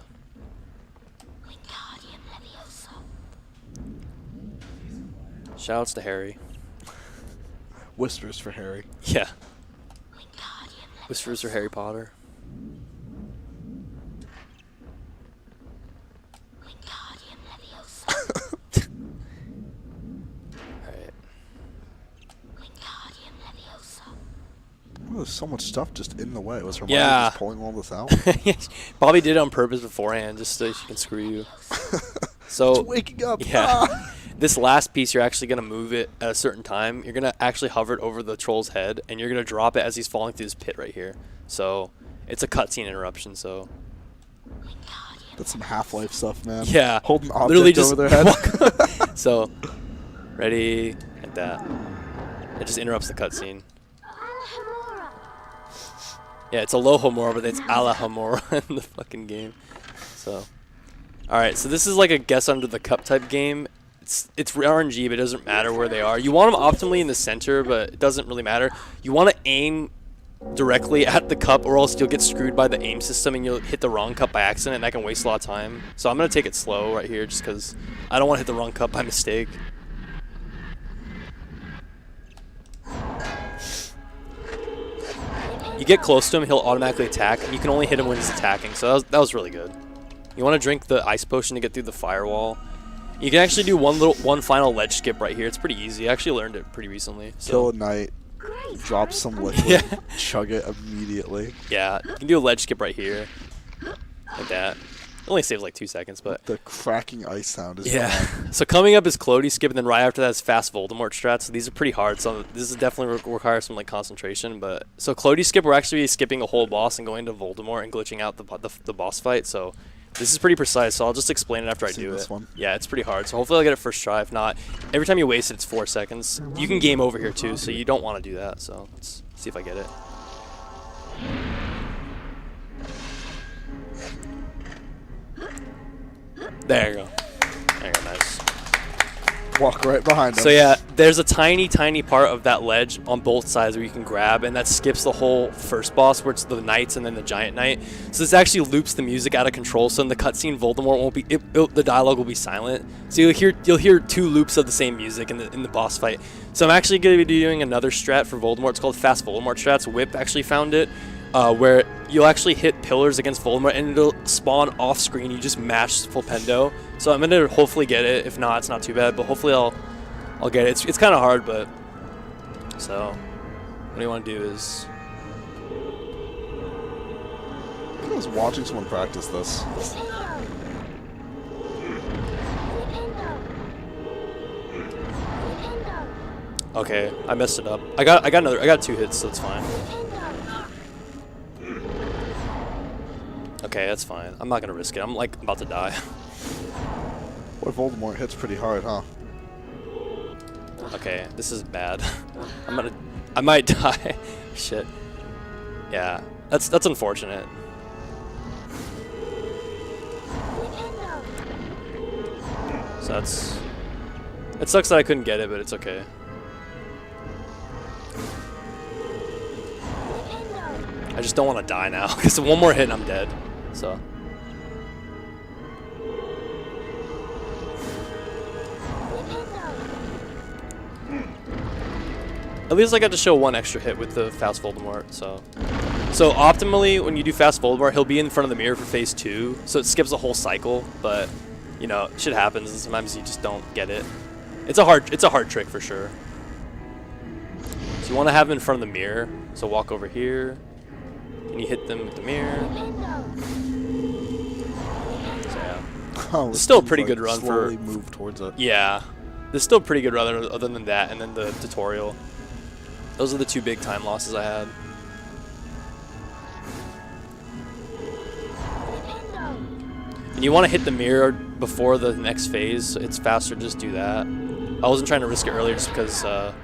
Shoutouts to Harry. Whispers for Harry. Yeah. Whispers for Harry Potter. Alright. Oh, there's so much stuff just in the way. Was Hermione Yeah. just pulling all this out? Probably did it on purpose beforehand, just so she can screw you. So, Waking up. yeah. Ah! This last piece, you're actually going to move it at a certain time. You're going to actually hover it over the troll's head, and you're going to drop it as he's falling through this pit right here. So, it's a cutscene interruption, so... That's some Half-Life stuff, man. Yeah. Hold an object Literally just over their head. So, ready, like that. It just interrupts the cutscene. Yeah, it's a Alohomora, but it's Alahomora in the fucking game. So, alright, so this is like a guess under the cup type game. It's RNG, but it doesn't matter where they are. You want them optimally in the center, but it doesn't really matter. You want to aim directly at the cup, or else you'll get screwed by the aim system and you'll hit the wrong cup by accident, and that can waste a lot of time. So I'm going to take it slow right here, just because I don't want to hit the wrong cup by mistake. You get close to him, he'll automatically attack, and you can only hit him when he's attacking, so that was really good. You want to drink the ice potion to get through the firewall. You can actually do one final ledge skip right here. It's pretty easy. I actually learned it pretty recently. So. Kill a knight, drop some liquid, Yeah. chug it immediately. Yeah, you can do a ledge skip right here, like that. It only saves like 2 seconds, but The cracking ice sound is yeah. fun. So coming up is Clody skip, and then right after that is fast Voldemort strat. So these are pretty hard. So this is definitely requires some like concentration. But so Clody skip, we're actually skipping a whole boss and going to Voldemort and glitching out the boss fight. So this is pretty precise. So I'll just explain it after I Seen do this it. one. Yeah, it's pretty hard. So hopefully I'll get it first try. If not, every time you waste it, it's 4 seconds. You can game over here too, so you don't want to do that. So let's see if I get it. There you go. There you go, nice. Walk right behind him. So yeah, there's a tiny part of that ledge on both sides where you can grab, and that skips the whole first boss where it's the knights and then the giant knight. So this actually loops the music out of control. So in the cutscene, Voldemort won't be, the dialogue will be silent. So you'll hear 2 loops of the same music in the boss fight. So I'm actually going to be doing another strat for Voldemort. It's called Fast Voldemort Strats. Whip actually found it, where you'll actually hit pillars against Voldemort and it'll spawn off screen. You just mash Flipendo. So I'm gonna hopefully get it. If not, it's not too bad. But hopefully I'll get it. It's kind of hard, but so what you want to do is I was watching someone practice this. okay. I messed it up. I got 2 hits, so it's fine. Okay, that's fine. I'm not gonna risk it. I'm like about to die. What Voldemort hits pretty hard, huh? Okay, this is bad. I might die. Shit. Yeah, that's unfortunate. So it sucks that I couldn't get it, but it's okay. I just don't want to die now, because one more hit and I'm dead. So. At least I got to show 1 extra hit with the Fast Voldemort, so optimally, when you do Fast Voldemort, he'll be in front of the mirror for phase 2, so it skips a whole cycle, but, you know, shit happens, and sometimes you just don't get it. It's a hard trick for sure. So you want to have him in front of the mirror, so walk over here, and you hit them with the mirror. So yeah. Oh, It's still a seems pretty like good run for... slowly move towards it. Yeah. This is still a pretty good run other than that, and then the tutorial. Those are the 2 big time losses I had. And you want to hit the mirror before the next phase. So it's faster, just do that. I wasn't trying to risk it earlier just because I'm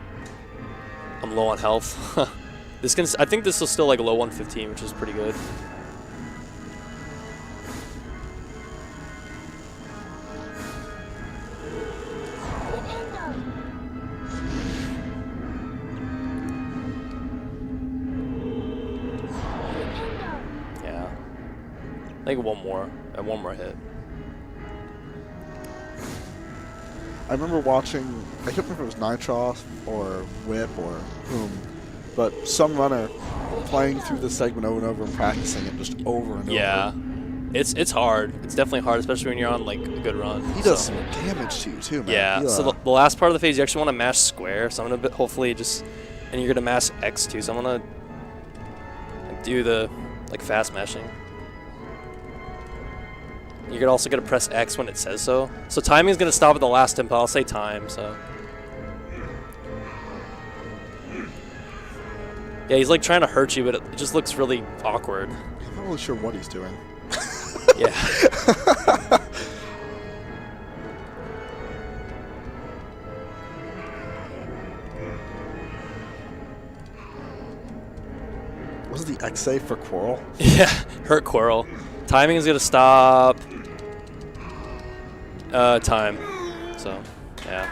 low on health. I think this is still like low 115, which is pretty good. I think one more hit. I remember watching, I can't remember if it was Nitros or Whip or whom, but some runner playing through this segment over and over and practicing it just over and over. Yeah. It's hard. It's definitely hard, especially when you're on like a good run. He does some damage to you too, man. Yeah. So the last part of the phase, you actually want to mash square. So I'm gonna hopefully just, and you're gonna mash X too. So I'm gonna do the like fast mashing. You're also gonna press X when it says so. So timing is gonna stop at the last tempo. I'll say time. So yeah, he's like trying to hurt you, but it just looks really awkward. I'm not really sure what he's doing. Yeah. Was it the XA for Quarrel? Yeah, hurt Quarrel. Timing is gonna stop. Time. So, yeah.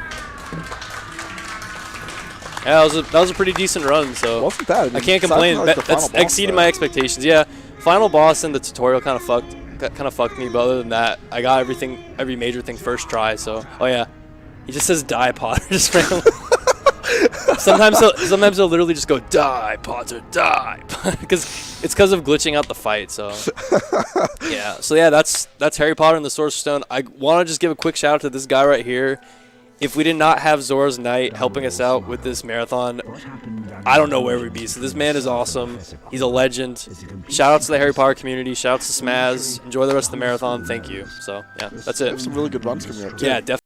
Yeah, that was a pretty decent run. So Wasn't bad. I can't Aside complain. from, like, the That's final boss exceeded fight. my expectations. Yeah, final boss and the tutorial kind of fucked me. But other than that, I got every major thing first try. So, oh yeah, he just says die Potter just randomly. Sometimes he'll literally just go die Potter die because of glitching out the fight. So yeah, that's Harry Potter and the Sorcerer's Stone. I want to just give a quick shout out to this guy right here. If we did not have Zora's Knight helping us out with this marathon, I don't know where we'd be. So this man is awesome. He's a legend. Shout out to the Harry Potter community. Shout out to SMAZ. Enjoy the rest of the marathon. Thank you. So yeah, that's We it. have some really good runs coming up too. Yeah, definitely.